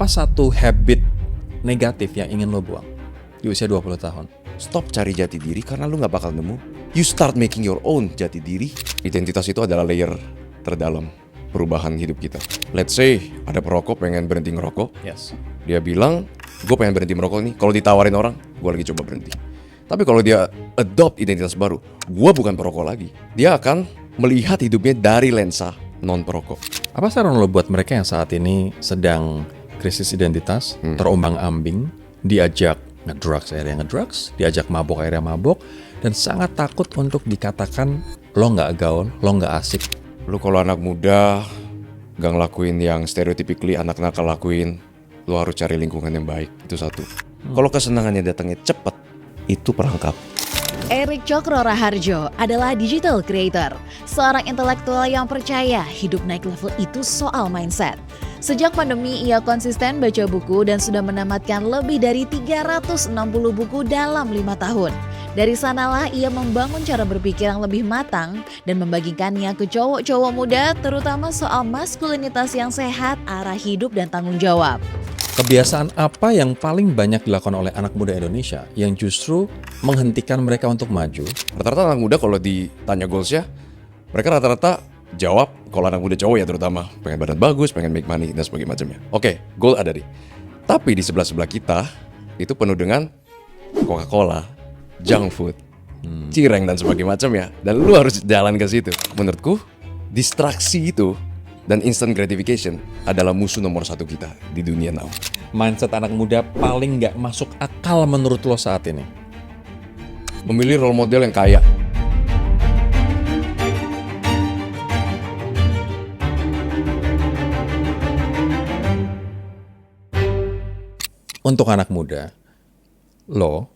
Apa satu habit negatif yang ingin lo buang di usia 20 tahun? Stop cari jati diri karena lu gak bakal nemu. You start making your own jati diri. Identitas itu adalah layer terdalam perubahan hidup kita. Let's say ada perokok pengen berhenti ngerokok. Yes. Dia bilang, gue pengen berhenti merokok nih. Kalau ditawarin orang, gue lagi coba berhenti. Tapi kalau dia adopt identitas baru, gue bukan perokok lagi. Dia akan melihat hidupnya dari lensa non-perokok. Apa saran lo buat mereka yang saat ini sedang krisis identitas, terombang-ambing, diajak ngedrugs akhirnya ngedrugs, diajak mabok akhirnya mabok, dan sangat takut untuk dikatakan lo nggak gaul, lo nggak asik. Lu kalau anak muda gak ngelakuin yang stereotypically anak nakal lakuin, lu harus cari lingkungan yang baik. Itu satu. Kalau kesenangannya datangnya cepet, itu perangkap. Eric Cokro Raharjo adalah digital creator, seorang intelektual yang percaya hidup naik level itu soal mindset. Sejak pandemi, ia konsisten baca buku dan sudah menamatkan lebih dari 360 buku dalam 5 tahun. Dari sanalah ia membangun cara berpikir yang lebih matang dan membagikannya ke cowok-cowok muda, terutama soal maskulinitas yang sehat, arah hidup dan tanggung jawab. Kebiasaan apa yang paling banyak dilakukan oleh anak muda Indonesia yang justru menghentikan mereka untuk maju? Rata-rata anak muda kalau ditanya goals ya, mereka rata-rata jawab, kalau anak muda cowok ya terutama, pengen badan bagus, pengen make money, dan sebagainya macamnya. Oke, goal ada nih. Tapi di sebelah-sebelah kita, itu penuh dengan Coca-Cola, junk food, cireng dan sebagainya macamnya. Dan lu harus jalan ke situ. Menurutku, distraksi itu dan instant gratification adalah musuh nomor 1 kita di dunia now. Mindset anak muda paling nggak masuk akal menurut lo saat ini? Memilih role model yang kaya. Untuk anak muda, lo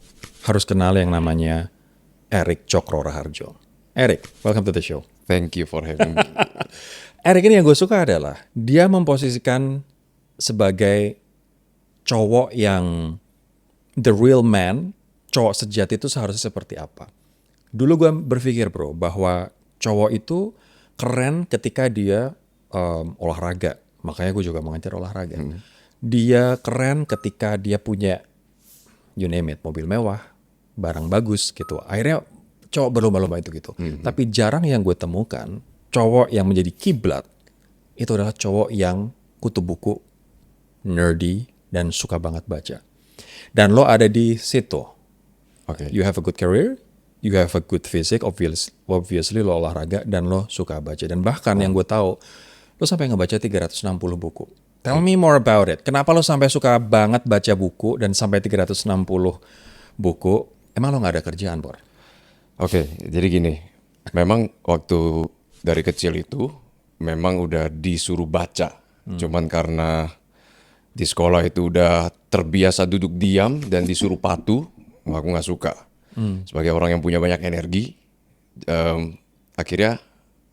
harus kenal yang namanya Eric Cokro Raharjo. Eric, welcome to the show. Thank you for having me. Eric ini yang gue suka adalah dia memposisikan sebagai cowok yang the real man, cowok sejati itu seharusnya seperti apa. Dulu gue berpikir bro bahwa cowok itu keren ketika dia olahraga, makanya gue juga mengajar olahraga. Dia keren ketika dia punya, you name it, mobil mewah, barang bagus gitu. Akhirnya cowok berlomba-lomba itu gitu. Tapi jarang yang gue temukan cowok yang menjadi kiblat itu adalah cowok yang kutu buku, nerdy, dan suka banget baca. Dan lo ada di situ. Oke. You have a good career, you have a good physique, obviously lo olahraga, dan lo suka baca. Dan bahkan yang gue tahu, lo sampai ngebaca 360 buku. Tell me more about it. Kenapa lo sampai suka banget baca buku dan sampai 360 buku? Emang lo gak ada kerjaan, Bor? Oke, jadi gini. Memang waktu dari kecil itu memang udah disuruh baca. Cuman karena di sekolah itu udah terbiasa duduk diam dan disuruh patuh, aku gak suka. Sebagai orang yang punya banyak energi, akhirnya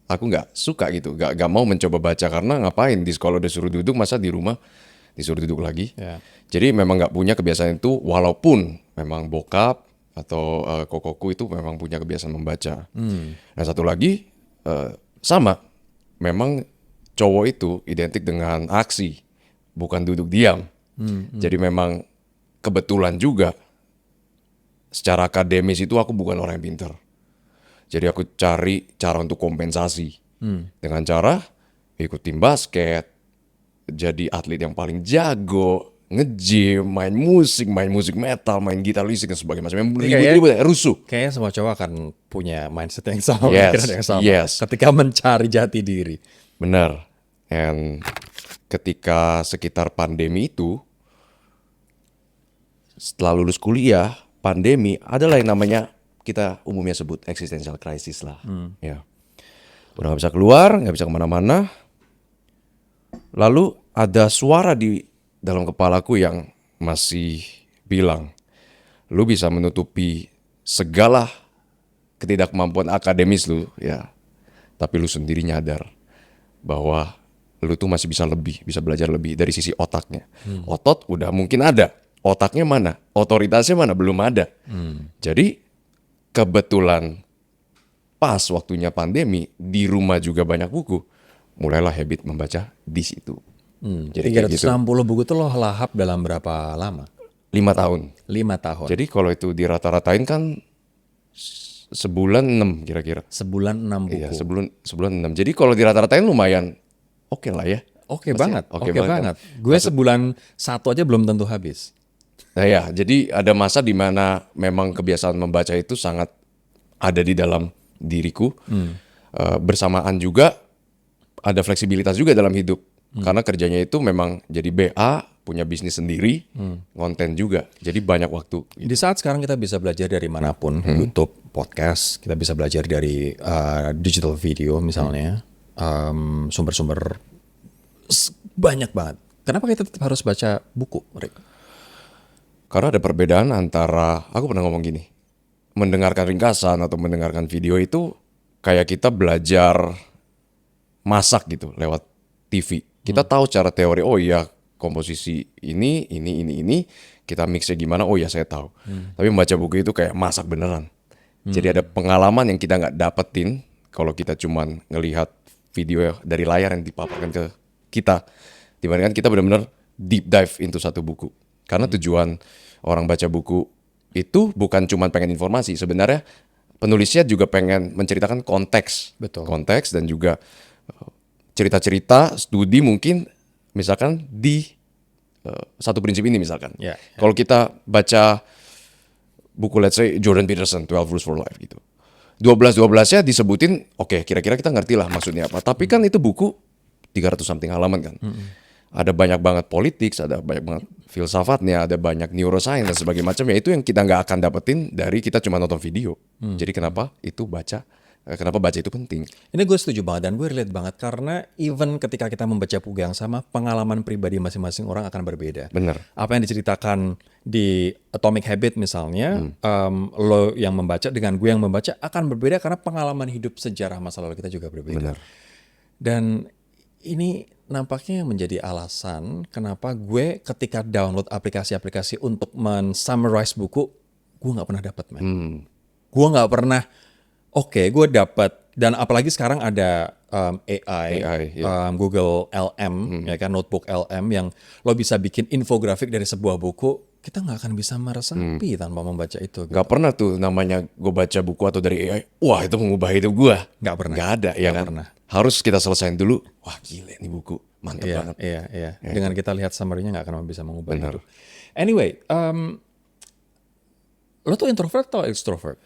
aku gak suka gitu. Gak mau mencoba baca karena ngapain di sekolah udah suruh duduk, masa di rumah disuruh duduk lagi. Yeah. Jadi memang gak punya kebiasaan itu, walaupun memang bokap atau kokoku itu memang punya kebiasaan membaca. Nah satu lagi, sama, memang cowok itu identik dengan aksi, bukan duduk diam. Jadi memang kebetulan juga secara akademis itu aku bukan orang yang pintar. Jadi aku cari cara untuk kompensasi dengan cara ikut tim basket, jadi atlet yang paling jago, nge-gym, main musik metal, main gitar listrik dan sebagainya. Ribut-ribut, rusuh. Kayaknya semua cowok akan punya mindset yang sama, Yes, pikiran yang sama. yes. Ketika mencari jati diri. Benar. And ketika sekitar pandemi itu, setelah lulus kuliah, pandemi adalah yang namanya kita umumnya sebut existential crisis lah. Ya. Udah gak bisa keluar, gak bisa kemana-mana. Lalu ada suara di dalam kepalaku yang masih bilang, lu bisa menutupi segala ketidakmampuan akademis lu, ya. Tapi lu sendiri nyadar bahwa lu tuh masih bisa lebih, bisa belajar lebih dari sisi otaknya. Otot udah mungkin ada, otaknya mana? Otoritasnya mana? Belum ada. Jadi kebetulan pas waktunya pandemi, di rumah juga banyak buku, mulailah habit membaca di situ. Jadi kayak gitu. 360 buku tuh lo lahap dalam berapa lama? 5 tahun. 5 tahun. Jadi kalau itu dirata-ratain kan sebulan 6 kira-kira. Sebulan 6 buku. Iya, sebulan 6. Jadi kalau dirata-ratain lumayan oke lah ya. Oke Maksudnya, banget, oke oke banget banget. Gue sebulan 1 aja belum tentu habis. Nah ya, jadi ada masa di mana memang kebiasaan membaca itu sangat ada di dalam diriku. Bersamaan juga ada fleksibilitas juga dalam hidup. Karena kerjanya itu memang jadi BA, punya bisnis sendiri, konten juga. Jadi banyak waktu. Di saat sekarang kita bisa belajar dari manapun, YouTube, podcast, kita bisa belajar dari digital video misalnya, sumber-sumber banyak banget. Kenapa kita tetap harus baca buku, Rick? Karena ada perbedaan antara, aku pernah ngomong gini, mendengarkan ringkasan atau mendengarkan video itu kayak kita belajar masak gitu lewat TV. Kita tahu cara teori, oh iya komposisi ini, kita mixnya gimana, oh iya saya tahu. Tapi membaca buku itu kayak masak beneran. Jadi ada pengalaman yang kita nggak dapetin kalau kita cuman ngelihat video dari layar yang dipaparkan ke kita. Dibandingkan kita benar-benar deep dive into satu buku. Karena tujuan orang baca buku itu bukan cuma pengen informasi. Sebenarnya penulisnya juga pengen menceritakan konteks. Betul. Konteks dan juga cerita-cerita, studi mungkin misalkan di satu prinsip ini misalkan. Ya, ya. Kalau kita baca buku let's say Jordan Peterson 12 Rules for Life gitu. 12-12-nya disebutin, oke, kira-kira kita ngerti lah maksudnya apa. Tapi kan itu buku 300 something halaman kan. Ada banyak banget politik, ada banyak banget filsafatnya, ada banyak neuroscience dan sebagainya macam. Ya itu yang kita nggak akan dapetin dari kita cuma nonton video. Jadi kenapa baca itu penting? Ini gue setuju banget dan gue relate banget karena even ketika kita membaca buku yang sama, pengalaman pribadi masing-masing orang akan berbeda. Bener. Apa yang diceritakan di Atomic Habit misalnya, lo yang membaca dengan gue yang membaca akan berbeda karena pengalaman hidup sejarah masa lalu kita juga berbeda. Bener. Dan ini nampaknya menjadi alasan kenapa gue ketika download aplikasi-aplikasi untuk men-summarize buku, gue nggak pernah dapat, man. Gue nggak pernah. Oke, gue dapat, dan apalagi sekarang ada AI, Google LM, ya kan, Notebook LM yang lo bisa bikin infografik dari sebuah buku, kita nggak akan bisa meresapi tanpa membaca itu. Gitu. Gak pernah tuh namanya gue baca buku atau dari AI, wah itu mengubah hidup gue. Nggak pernah. Gak ada, ya Nggak kan? pernah. Harus kita selesain dulu, wah gile nih buku, mantep banget. Iya. Dengan kita lihat summary-nya nggak akan bisa mengubah Benar. itu. Anyway, lo tuh introvert atau extrovert?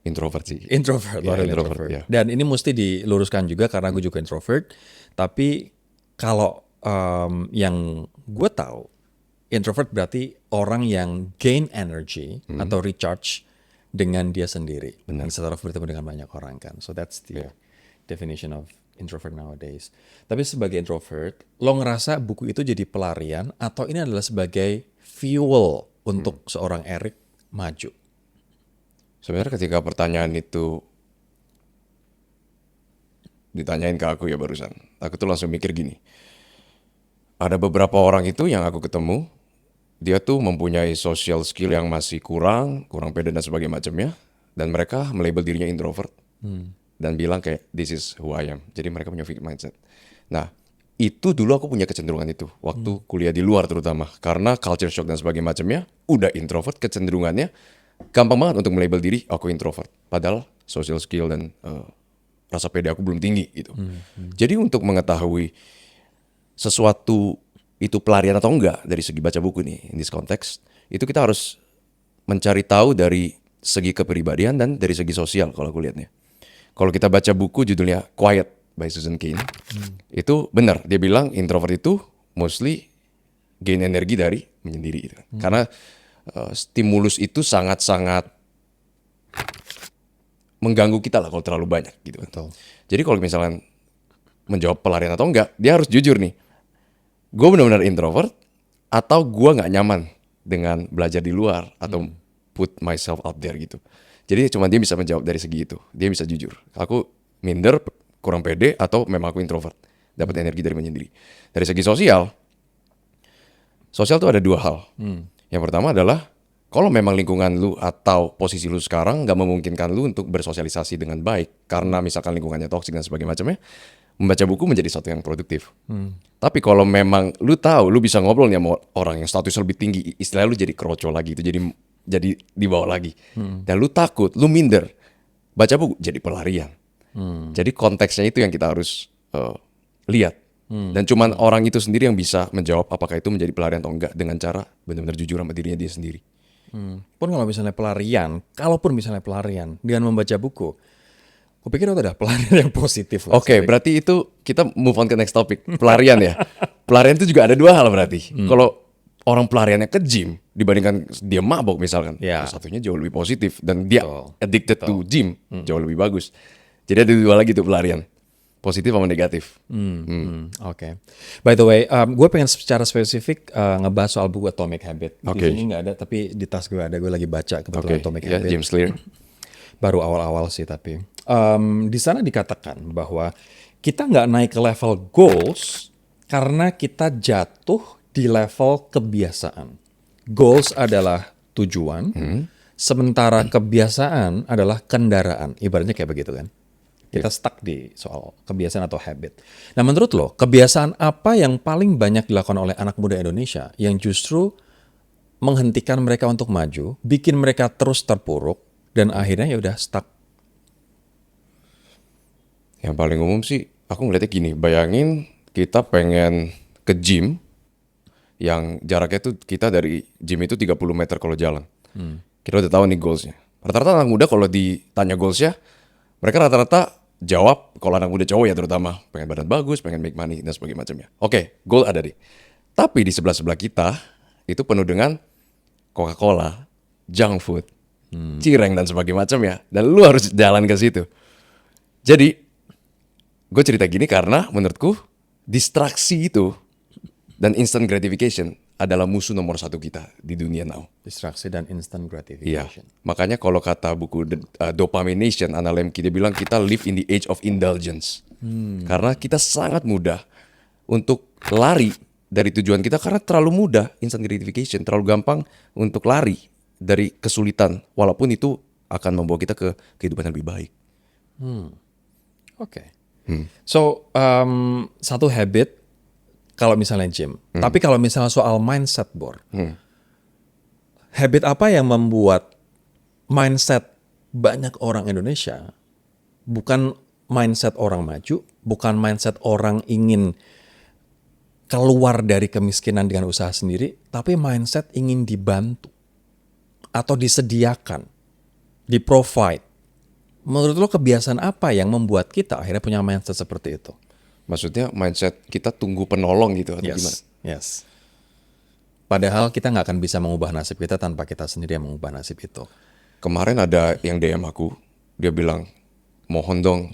Introvert sih. Introvert, Ya, lo adalah introvert, introvert. ya. Dan ini mesti diluruskan juga karena gue juga introvert. Tapi kalau yang gue tahu, introvert berarti orang yang gain energy atau recharge dengan dia sendiri. Benar. Instead of bertemu dengan banyak orang kan. So that's the definition of introvert nowadays. Tapi sebagai introvert, lo ngerasa buku itu jadi pelarian atau ini adalah sebagai fuel untuk seorang Eric maju? Sebenarnya ketika pertanyaan itu ditanyain ke aku ya barusan, aku tuh langsung mikir gini. Ada beberapa orang itu yang aku ketemu, dia tuh mempunyai social skill yang masih kurang pede dan sebagainya macamnya, dan mereka melabel dirinya introvert dan bilang kayak this is who I am. Jadi mereka punya fixed mindset. Nah, itu dulu aku punya kecenderungan itu waktu kuliah di luar terutama karena culture shock dan sebagainya macamnya, udah introvert kecenderungannya gampang banget untuk melabel diri aku introvert. Padahal social skill dan rasa pede aku belum tinggi gitu. Jadi untuk mengetahui sesuatu itu pelarian atau enggak dari segi baca buku nih in this context, itu kita harus mencari tahu dari segi kepribadian dan dari segi sosial kalau aku lihatnya. Kalau kita baca buku judulnya Quiet by Susan Cain, itu benar dia bilang introvert itu mostly gain energi dari menyendiri gitu. Karena stimulus itu sangat-sangat mengganggu kita lah kalau terlalu banyak gitu. Betul. Jadi kalau misalnya menjawab pelarian atau enggak, dia harus jujur nih. Gue benar-benar introvert atau gue nggak nyaman dengan belajar di luar atau put myself out there gitu. Jadi cuma dia bisa menjawab dari segi itu. Dia bisa jujur. Aku minder, kurang pede atau memang aku introvert. Dapat energi dari menyendiri. Dari segi sosial tuh ada dua hal. Yang pertama adalah kalau memang lingkungan lu atau posisi lu sekarang nggak memungkinkan lu untuk bersosialisasi dengan baik karena misalkan lingkungannya toksik dan sebagainya macamnya, membaca buku menjadi satu yang produktif. Tapi kalau memang lu tahu, lu bisa ngobrol nih sama orang yang statusnya lebih tinggi, istilahnya lu jadi kroco lagi, itu jadi di bawah lagi. Dan lu takut, lu minder, baca buku jadi pelarian. Jadi konteksnya itu yang kita harus lihat. Dan cuman orang itu sendiri yang bisa menjawab apakah itu menjadi pelarian atau enggak dengan cara benar-benar jujur sama dirinya dia sendiri. Pun kalau misalnya pelarian, kalaupun misalnya pelarian dengan membaca buku, aku pikir itu adalah pelarian yang positif. Oke, berarti itu kita move on ke next topic. Pelarian ya. Pelarian itu juga ada dua hal berarti. Kalau orang pelariannya ke gym dibandingkan dia mabok misalkan, Ya. satunya jauh lebih positif dan dia Betul. addicted to gym jauh lebih bagus. Jadi ada dua lagi tuh pelarian, positif sama negatif. Oke. By the way, gue pengen secara spesifik ngebahas soal buku Atomic Habit. Di Oke. sini nggak ada, tapi di tas gue ada. Gue lagi baca kebetulan Oke, Atomic ya Habit. James Clear. Baru awal-awal sih tapi. Di sana dikatakan bahwa kita nggak naik ke level goals karena kita jatuh di level kebiasaan. Goals adalah tujuan, sementara kebiasaan adalah kendaraan. Ibaratnya kayak begitu kan. Kita stuck di soal kebiasaan atau habit. Nah menurut lo, kebiasaan apa yang paling banyak dilakukan oleh anak muda Indonesia yang justru menghentikan mereka untuk maju, bikin mereka terus terpuruk, dan akhirnya ya udah stuck. Yang paling umum sih, aku ngeliatnya gini, bayangin kita pengen ke gym, yang jaraknya tuh kita dari gym itu 30 meter kalau jalan. Kita udah tahu nih goalsnya. Rata-rata anak muda kalau ditanya goalsnya, mereka rata-rata jawab, kalau anak muda cowok ya terutama, pengen badan bagus, pengen make money, dan sebagainya macamnya. Oke, goal ada deh. Tapi di sebelah-sebelah kita, itu penuh dengan Coca-Cola, junk food, cireng, dan sebagainya macamnya. Dan lu harus jalan ke situ. Jadi, gue cerita gini karena menurutku distraksi itu dan instant gratification adalah musuh nomor satu kita di dunia now. Distraksi dan instant Iya, gratification. makanya kalau kata buku Dopamination, Anna Lemke, dia bilang kita live in the age of indulgence. Karena kita sangat mudah untuk lari dari tujuan kita karena terlalu mudah instant gratification, terlalu gampang untuk lari dari kesulitan, walaupun itu akan membawa kita ke kehidupan yang lebih baik. Oke. So, satu habit kalau misalnya gym. Tapi kalau misalnya soal mindset, Bor. Habit apa yang membuat mindset banyak orang Indonesia bukan mindset orang maju, bukan mindset orang ingin keluar dari kemiskinan dengan usaha sendiri, tapi mindset ingin dibantu atau disediakan, di-provide. Menurut lo kebiasaan apa yang membuat kita akhirnya punya mindset seperti itu? Maksudnya mindset kita tunggu penolong gitu atau gimana? Yes. Padahal kita nggak akan bisa mengubah nasib kita tanpa kita sendiri yang mengubah nasib itu. Kemarin ada yang DM aku, dia bilang, mohon dong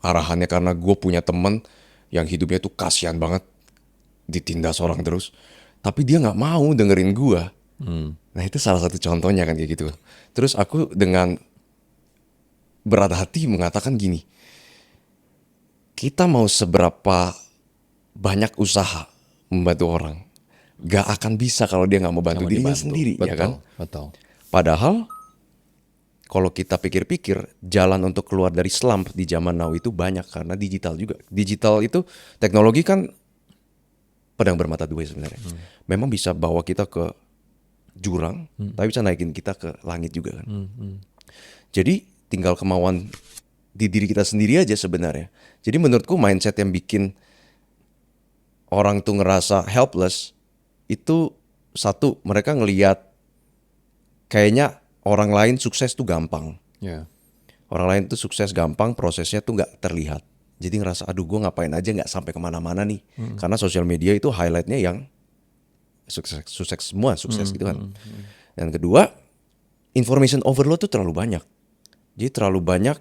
arahannya karena gue punya temen yang hidupnya tuh kasihan banget, ditindas orang terus, tapi dia nggak mau dengerin gue. Nah itu salah satu contohnya kan kayak gitu. Terus aku dengan berat hati mengatakan gini, kita mau seberapa banyak usaha membantu orang, gak akan bisa kalau dia gak mau bantu Sama dirinya dibantu. sendiri, ya kan? Betul. Padahal kalau kita pikir-pikir, jalan untuk keluar dari slump di zaman now itu banyak karena digital juga. Digital itu teknologi kan pedang bermata dua sebenarnya. Memang bisa bawa kita ke jurang, tapi bisa naikin kita ke langit juga kan. Jadi tinggal kemauan di diri kita sendiri aja sebenarnya. Jadi menurutku mindset yang bikin orang tuh ngerasa helpless itu satu, mereka ngelihat kayaknya orang lain sukses tuh gampang. Ya. Orang lain tuh sukses gampang, prosesnya tuh nggak terlihat. Jadi ngerasa aduh gue ngapain aja nggak sampai kemana-mana nih. Karena sosial media itu highlightnya yang sukses semua sukses gitu kan. Dan kedua, information overload tuh terlalu banyak. Jadi terlalu banyak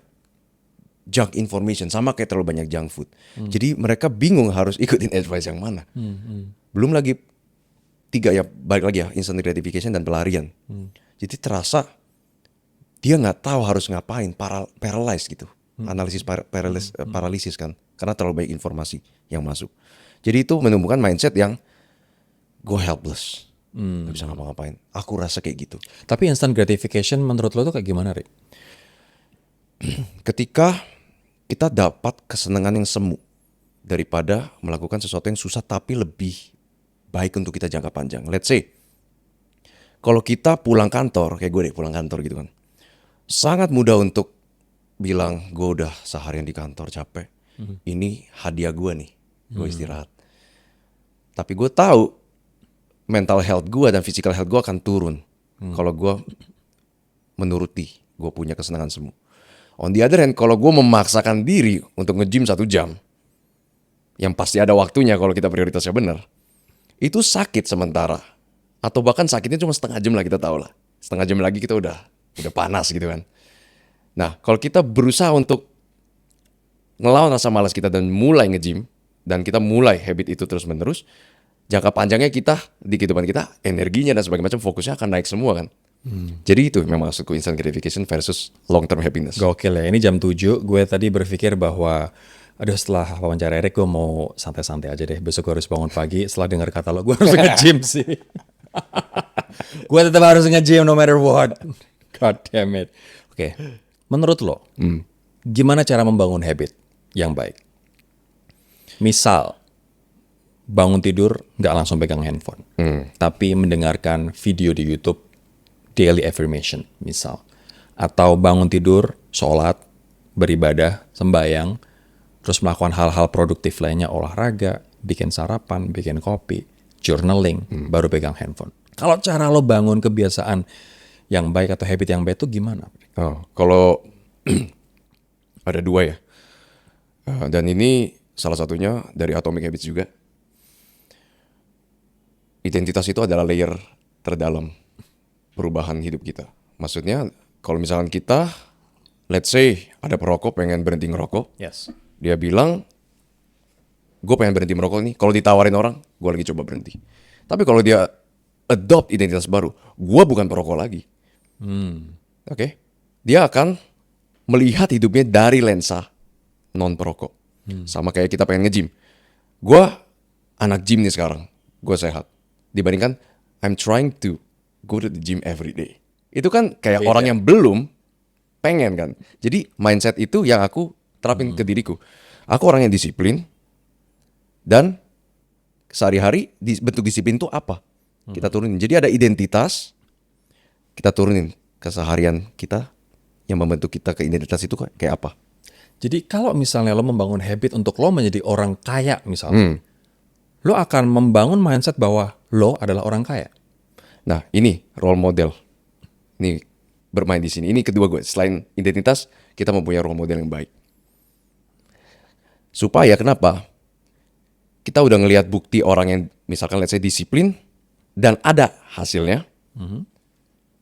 junk information, sama kayak terlalu banyak junk food. Jadi mereka bingung harus ikutin advice yang mana. Belum lagi tiga ya, balik lagi ya, instant gratification dan pelarian. Jadi terasa dia nggak tahu harus ngapain, paralyzed gitu. Analisis paralisis kan, karena terlalu banyak informasi yang masuk. Jadi itu menumbuhkan mindset yang gue helpless, nggak bisa ngapa-ngapain. Aku rasa kayak gitu. Tapi instant gratification menurut lo tuh kayak gimana, Rick? Ketika kita dapat kesenangan yang semu daripada melakukan sesuatu yang susah tapi lebih baik untuk kita jangka panjang. Let's say, kalau kita pulang kantor, kayak gue deh pulang kantor gitu kan. Sangat mudah untuk bilang, gue udah seharian di kantor capek. Ini hadiah gue nih, gue istirahat. Tapi gue tahu mental health gue dan physical health gue akan turun kalau gue menuruti gue punya kesenangan semu. On the other hand, kalau gue memaksakan diri untuk nge-gym 1 jam, yang pasti ada waktunya kalau kita prioritasnya benar, itu sakit sementara. Atau bahkan sakitnya cuma setengah jam lah, kita tahu lah. Setengah jam lagi kita udah panas gitu kan. Nah, kalau kita berusaha untuk ngelawan rasa malas kita dan mulai nge-gym, dan kita mulai habit itu terus-menerus, jangka panjangnya kita, di kehidupan kita, energinya dan sebagainya macam fokusnya akan naik semua kan. Jadi itu memang maksudku instant gratification versus long term happiness. Gokil ya, ini jam 7, gue tadi berpikir bahwa aduh setelah wawancara Erik gue mau santai-santai aja deh. Besok gue harus bangun pagi, setelah dengar kata lo gue harus nge-gym sih. Gue tetap harus nge-gym no matter what. God damn it. Oke, menurut lo, gimana cara membangun habit yang baik? Misal, bangun tidur nggak langsung pegang handphone, tapi mendengarkan video di YouTube, daily affirmation misal. Atau bangun tidur, sholat, beribadah, sembayang, terus melakukan hal-hal produktif lainnya, olahraga, bikin sarapan, bikin kopi, journaling, baru pegang handphone. Kalau cara lo bangun kebiasaan yang baik atau habit yang baik itu gimana? Oh, kalau ada 2 ya. Dan ini salah satunya dari Atomic Habits juga. Identitas itu adalah layer terdalam perubahan hidup kita. Maksudnya kalau misalkan kita, let's say ada perokok pengen berhenti ngerokok. Yes. Dia bilang, gue pengen berhenti merokok nih. Kalau ditawarin orang, gue lagi coba berhenti. Tapi kalau dia adopt identitas baru, gue bukan perokok lagi. Oke. Dia akan melihat hidupnya dari lensa non perokok. Sama kayak kita pengen nge-gym. Gue anak gym nih sekarang. Gue sehat. Dibandingkan I'm trying to go to the gym every day. Itu kan kayak Beda. orang yang belum pengen kan. Jadi mindset itu yang aku terapin ke diriku. Aku orang yang disiplin. Dan sehari-hari bentuk disiplin itu apa? Kita turunin. Jadi ada identitas. Kita turunin keseharian kita. Yang membentuk kita ke identitas itu kayak apa? Jadi kalau misalnya lo membangun habit untuk lo menjadi orang kaya misalnya, lo akan membangun mindset bahwa lo adalah orang kaya. Nah, ini role model. Ini bermain di sini. Ini kedua gue. Selain identitas, kita mempunyai role model yang baik. Supaya kenapa? Kita udah ngelihat bukti orang yang misalkan let's say disiplin dan ada hasilnya.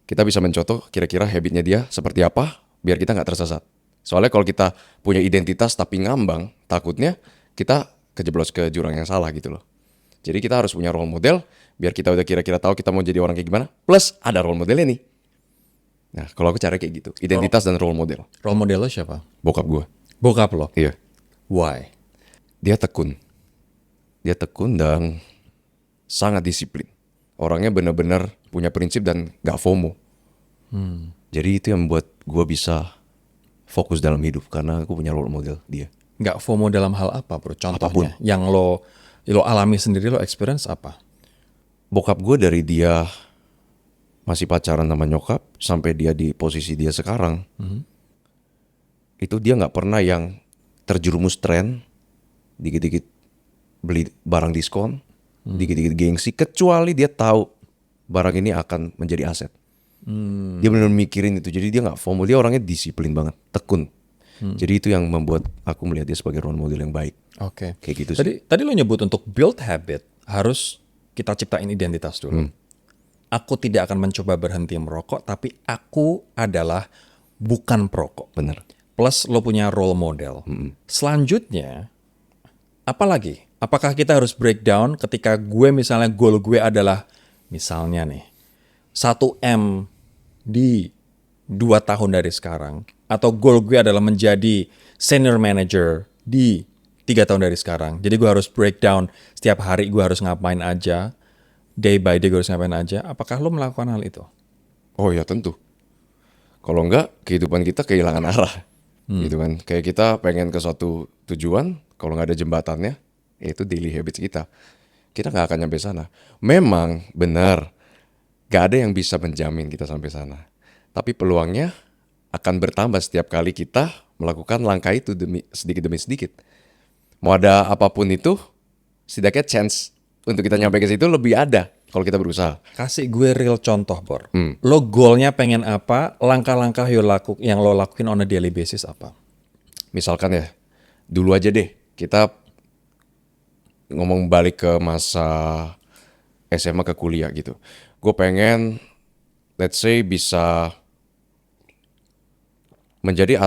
Kita bisa mencontoh kira-kira habitnya dia seperti apa biar kita nggak tersesat. Soalnya kalau kita punya identitas tapi ngambang, takutnya kita kejeblos ke jurang yang salah gitu loh. Jadi kita harus punya role model biar kita udah kira-kira tahu kita mau jadi orang kayak gimana. Plus ada role modelnya nih. Nah, kalau aku cara kayak gitu, identitas dan role model. Role model lo siapa? Bokap gue. Bokap lo? Iya. Why? Dia tekun. Dia tekun dan sangat disiplin. Orangnya benar-benar punya prinsip dan gak FOMO. Jadi itu yang membuat gue bisa fokus dalam hidup karena aku punya role model dia. Nggak FOMO dalam hal apa bro? Contohnya Apapun. yang lo alami sendiri, lo experience apa? Bokap gue dari dia masih pacaran sama nyokap sampai dia di posisi dia sekarang, itu dia nggak pernah yang terjerumus tren, dikit-dikit beli barang diskon, dikit-dikit gengsi, kecuali dia tahu barang ini akan menjadi aset. Dia benar-benar mikirin itu, jadi dia nggak FOMO, dia orangnya disiplin banget, tekun. Jadi itu yang membuat aku melihat dia sebagai role model yang baik. Oke. Kayak gitu sih. Tadi lo nyebut untuk build habit harus kita ciptain identitas dulu. Aku tidak akan mencoba berhenti merokok, tapi aku adalah bukan perokok. Bener. Plus lo punya role model. Selanjutnya, apa lagi? Apakah kita harus breakdown ketika gue misalnya goal gue adalah misalnya nih 1M di 2 tahun dari sekarang, atau goal gue adalah menjadi senior manager di 3 tahun dari sekarang. Jadi gue harus breakdown setiap hari gue harus ngapain aja, day by day gue harus ngapain aja. Apakah lo melakukan hal itu? Oh ya tentu. Kalau enggak, kehidupan kita kehilangan arah. Gitu kan. Kayak kita pengen ke suatu tujuan, kalau nggak ada jembatannya, yaitu daily habits kita. Kita nggak akan nyampe sana. Memang benar, gak ada yang bisa menjamin kita sampai sana. Tapi peluangnya akan bertambah setiap kali kita melakukan langkah itu sedikit demi sedikit. Mau ada apapun itu, setidaknya chance untuk kita nyampe ke situ lebih ada kalau kita berusaha. Kasih gue real contoh, Bor. Lo goalnya pengen apa? Langkah-langkah yang lo lakuin on a daily basis apa? Misalkan ya, dulu aja deh kita ngomong balik ke masa SMA ke kuliah gitu. Gue pengen, let's say, bisa menjadi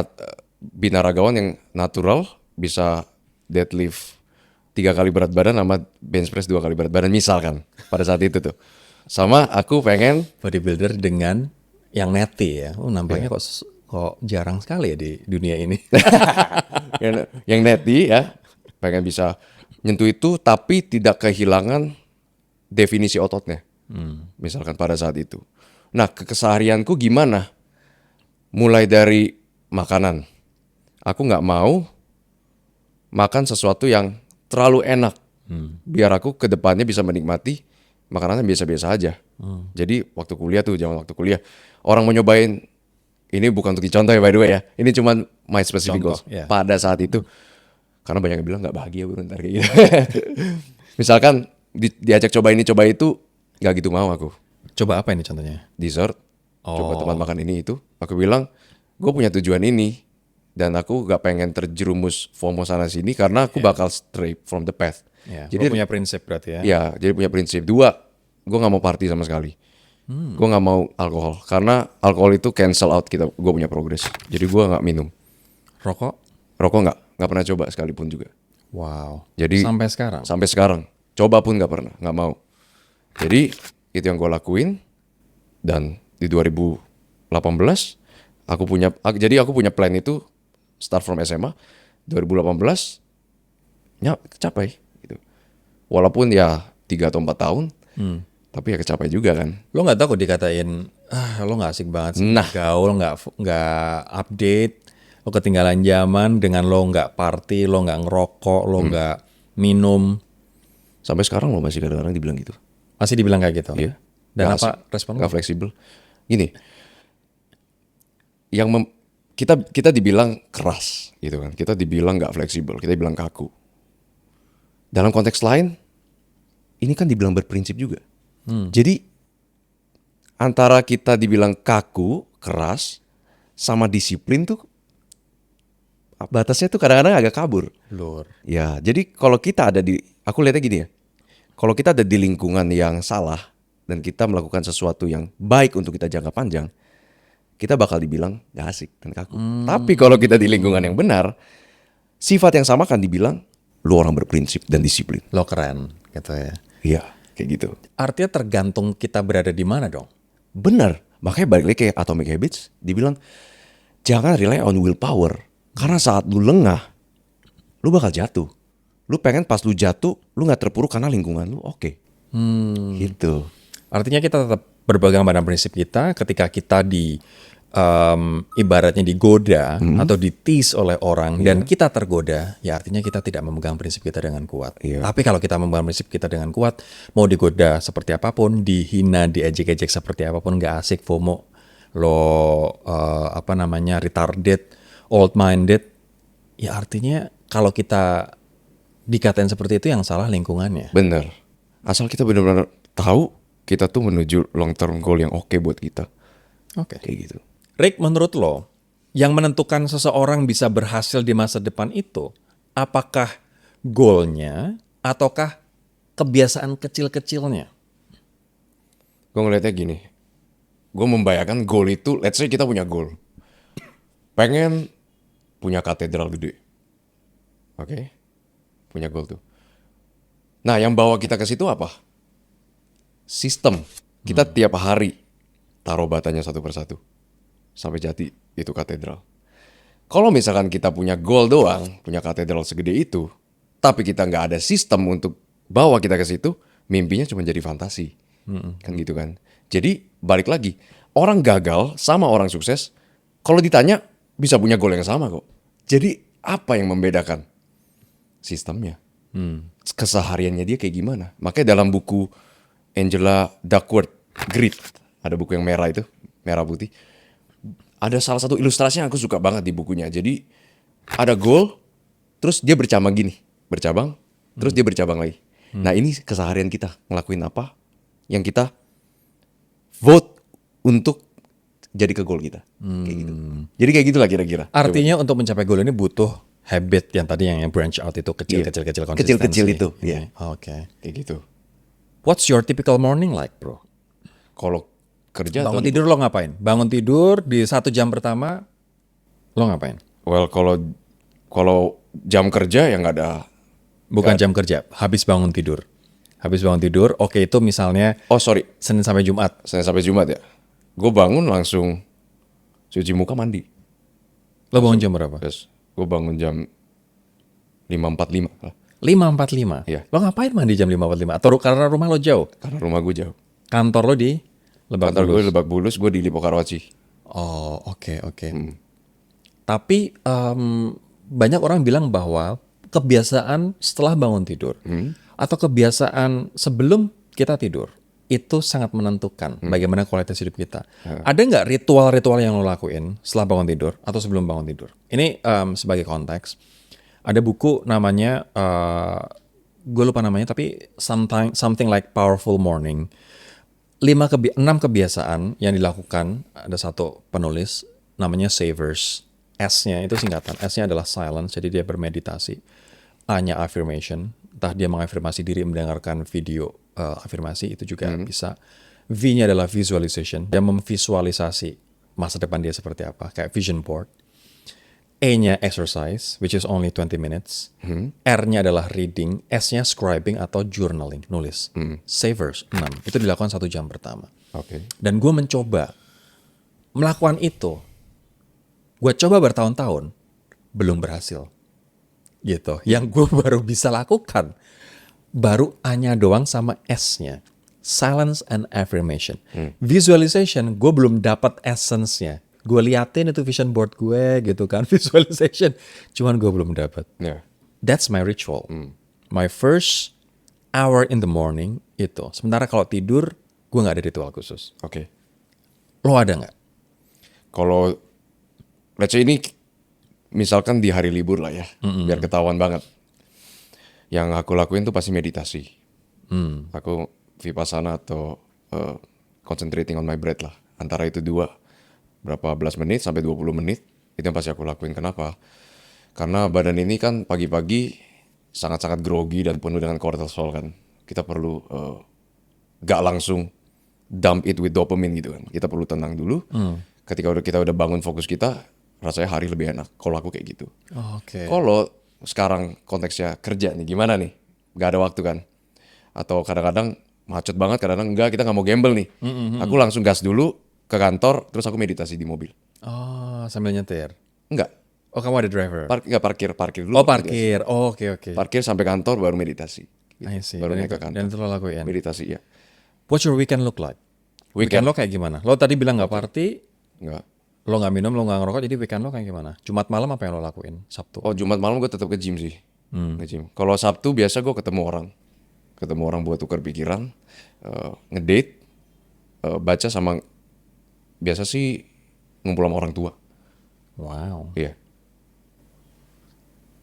binaragawan yang natural, bisa deadlift 3 kali berat badan sama bench press 2 kali berat badan misalkan pada saat itu tuh. Sama aku pengen Bodybuilder dengan yang netty ya. Nampaknya kok jarang sekali ya di dunia ini. yang netty ya, pengen bisa nyentuh itu tapi tidak kehilangan definisi ototnya. Misalkan pada saat itu. Nah, keseharianku gimana? Mulai dari makanan. Aku nggak mau makan sesuatu yang terlalu enak. Biar aku ke depannya bisa menikmati makanan yang biasa-biasa aja. Jadi waktu kuliah tuh, zaman waktu kuliah, orang mau nyobain, ini bukan untuk dicontoh ya by the way ya. Ini cuma my specific goals. ya. Pada saat itu. Karena banyak yang bilang nggak bahagia bro ntar kayak gitu. Misalkan diajak coba ini coba itu, nggak gitu mau aku. Coba apa ini contohnya? Dessert, coba tempat makan ini itu. Aku bilang, gue punya tujuan ini. Dan aku gak pengen terjerumus FOMO sana sini karena aku bakal stray from the path. Ya, Jadi lo punya prinsip berarti ya? ya, jadi punya prinsip. 2, gue gak mau party sama sekali. Gue gak mau alkohol. Karena alkohol itu cancel out gue punya progress. Jadi gue gak minum. Rokok? Rokok gak pernah coba sekalipun juga. Wow. Jadi Sampai sekarang? Sampai sekarang. Coba pun gak pernah, gak mau. Jadi itu yang gue lakuin. Dan di 2018 aku punya plan itu start from SMA 2018 kecapai gitu. Walaupun ya 3 atau 4 tahun. Tapi ya kecapai juga kan. Lo nggak tahu kok dikatain, lo nggak asik banget sih, gaul, nggak update, lo ketinggalan zaman dengan lo nggak party, lo nggak ngerokok, lo nggak minum, Sampai sekarang lo masih kadang-kadang dibilang gitu. masih dibilang kayak gitu. Iya. Dan Nggak apa asik, respon lo? nggak fleksibel. Gini, kita dibilang keras gitu kan. Kita dibilang nggak fleksibel, kita dibilang kaku. Dalam konteks lain, ini kan dibilang berprinsip juga. Jadi antara kita dibilang kaku, keras, sama disiplin tuh batasnya tuh kadang-kadang agak kabur. Lur. Ya, jadi kalau kita ada aku lihatnya gini ya. Kalau kita ada di lingkungan yang salah dan kita melakukan sesuatu yang baik untuk kita jangka panjang, kita bakal dibilang gak asik dan kaku. Tapi kalau kita di lingkungan yang benar, sifat yang sama kan dibilang lu orang berprinsip dan disiplin. Lo keren, gitu ya. Iya, kayak gitu. Artinya tergantung kita berada di mana dong. Benar. Makanya balik lagi kayak Atomic Habits, dibilang jangan rely on willpower. Karena saat lu lengah, lu bakal jatuh. Lu pengen pas lu jatuh, lu gak terpuruk karena lingkungan lu oke. Gitu. Artinya kita tetap berpegang pada prinsip kita ketika kita ibaratnya digoda atau di-tease oleh orang dan kita tergoda, ya artinya kita tidak memegang prinsip kita dengan kuat. Iya. Tapi kalau kita memegang prinsip kita dengan kuat, mau digoda seperti apapun, dihina, diejek-ejek seperti apapun, gak asik, FOMO, retarded, old-minded, ya artinya kalau kita dikatain seperti itu yang salah lingkungannya. Bener. Asal kita benar-benar tahu kita tuh menuju long term goal yang oke buat kita. Oke. Kayak gitu. Rick, menurut lo, yang menentukan seseorang bisa berhasil di masa depan itu, apakah goalnya ataukah kebiasaan kecil-kecilnya? Gue ngeliatnya gini, gue membayangkan goal itu, let's say kita punya goal. Pengen punya katedral gede. Oke? Punya goal tuh. Nah, yang bawa kita ke situ apa? Sistem. Kita tiap hari taruh batanya satu persatu. Sampai jadi itu katedral. Kalau misalkan kita punya goal doang, punya katedral segede itu, tapi kita nggak ada sistem untuk bawa kita ke situ, mimpinya cuma jadi fantasi. Kan gitu kan. Jadi balik lagi, orang gagal sama orang sukses, kalau ditanya bisa punya goal yang sama kok. Jadi apa yang membedakan? Sistemnya. Kesehariannya dia kayak gimana. Makanya dalam buku Angela Duckworth, Grit, ada buku yang merah itu, merah putih. Ada salah satu ilustrasi yang aku suka banget di bukunya. Jadi ada goal, terus dia bercabang gini, bercabang, terus dia bercabang lagi. Nah ini keseharian kita ngelakuin apa yang kita vote untuk jadi ke goal kita, kayak gitu. Jadi kayak gitulah kira-kira. Artinya untuk mencapai goal ini butuh habit yang tadi yang branch out itu kecil-kecil konsistensi. Kecil-kecil itu, iya. Oke. Kayak gitu. What's your typical morning like, bro? Kalau kerja Bangun tidur lo ngapain? Bangun tidur di 1 jam pertama lo ngapain? well kalau jam kerja ya nggak ada. Bukan jam kerja, habis bangun tidur. Habis bangun tidur, oke itu misalnya Oh sorry, Senin sampai Jumat. Senin sampai Jumat ya. Gue bangun langsung cuci muka mandi. Lo bangun jam berapa? Terus gue bangun jam 5.45 lah. 5.45? Iya. Lo ngapain mandi jam 5.45? Atau karena rumah lo jauh? Karena rumah gue jauh. Kantor lo di Lebak Kantor gue Bulus? di Lebak Bulus, gue di Lipo Karawaci. Oh, oke. Tapi banyak orang bilang bahwa kebiasaan setelah bangun tidur atau kebiasaan sebelum kita tidur itu sangat menentukan bagaimana kualitas hidup kita. Ada nggak ritual-ritual yang lo lakuin setelah bangun tidur atau sebelum bangun tidur? Ini sebagai konteks, ada buku namanya gue lupa namanya tapi something like Powerful Morning. 6 kebiasaan yang dilakukan, ada satu penulis namanya Savers. S-nya itu singkatan. S-nya adalah silence, jadi dia bermeditasi. A-nya affirmation, entah dia mengafirmasi diri mendengarkan video afirmasi, itu juga bisa. V-nya adalah visualization, dia memvisualisasi masa depan dia seperti apa, kayak vision board. E-nya exercise, which is only 20 minutes. R-nya adalah reading, S-nya scribing atau journaling, nulis. Savers, 6. Itu dilakukan 1 jam pertama. Oke. Dan gue mencoba melakukan itu. Gue coba bertahun-tahun, belum berhasil. Gitu. Yang gue baru bisa lakukan, baru A-nya doang sama S-nya. Silence and affirmation. Visualization, gue belum dapat essence-nya. Gue liatin itu vision board gue gitu kan, visualization. Cuman gue belum dapat. Ya. That's my ritual. My first hour in the morning itu. Sementara kalau tidur, gue gak ada ritual khusus. Oke. Lo ada gak? Kalau let's say ini misalkan di hari libur lah ya, biar ketahuan banget. Yang aku lakuin tuh pasti meditasi. Aku vipassana atau concentrating on my breath lah. Antara itu berapa belas menit sampai 20 menit, itu yang pasti aku lakuin. Kenapa? Karena badan ini kan pagi-pagi sangat-sangat grogi dan penuh dengan kortisol kan. Kita perlu gak langsung dump it with dopamine gitu kan. Kita perlu tenang dulu. Ketika kita udah bangun fokus kita, rasanya hari lebih enak. Kalau aku kayak gitu. Oke. Kalau sekarang konteksnya kerja nih, gimana nih? Gak ada waktu kan? Atau kadang-kadang macet banget, kadang-kadang enggak, kita gak mau gamble nih. Aku langsung gas dulu ke kantor, terus aku meditasi di mobil. Oh, sambil nyetir. Enggak, Oh, kamu ada driver. parkir dulu. Oh, parkir. Oh, oke. Parkir sampai kantor baru meditasi. I see. Baru Dan naik ke itu, kantor. dan itu lo lakuin. Meditasi ya. What's your weekend look like? Weekend lo kayak gimana? Lo tadi bilang gak party, Enggak. lo gak minum, lo gak ngerokok, jadi weekend lo kayak gimana? Jumat malam apa yang lo lakuin? Sabtu? Oh, Jumat malam gue tetap ke gym sih. Ke gym. Kalau Sabtu biasa gue ketemu orang buat tukar pikiran, ngedate, baca sama biasa sih ngumpul sama orang tua. Wow. Iya.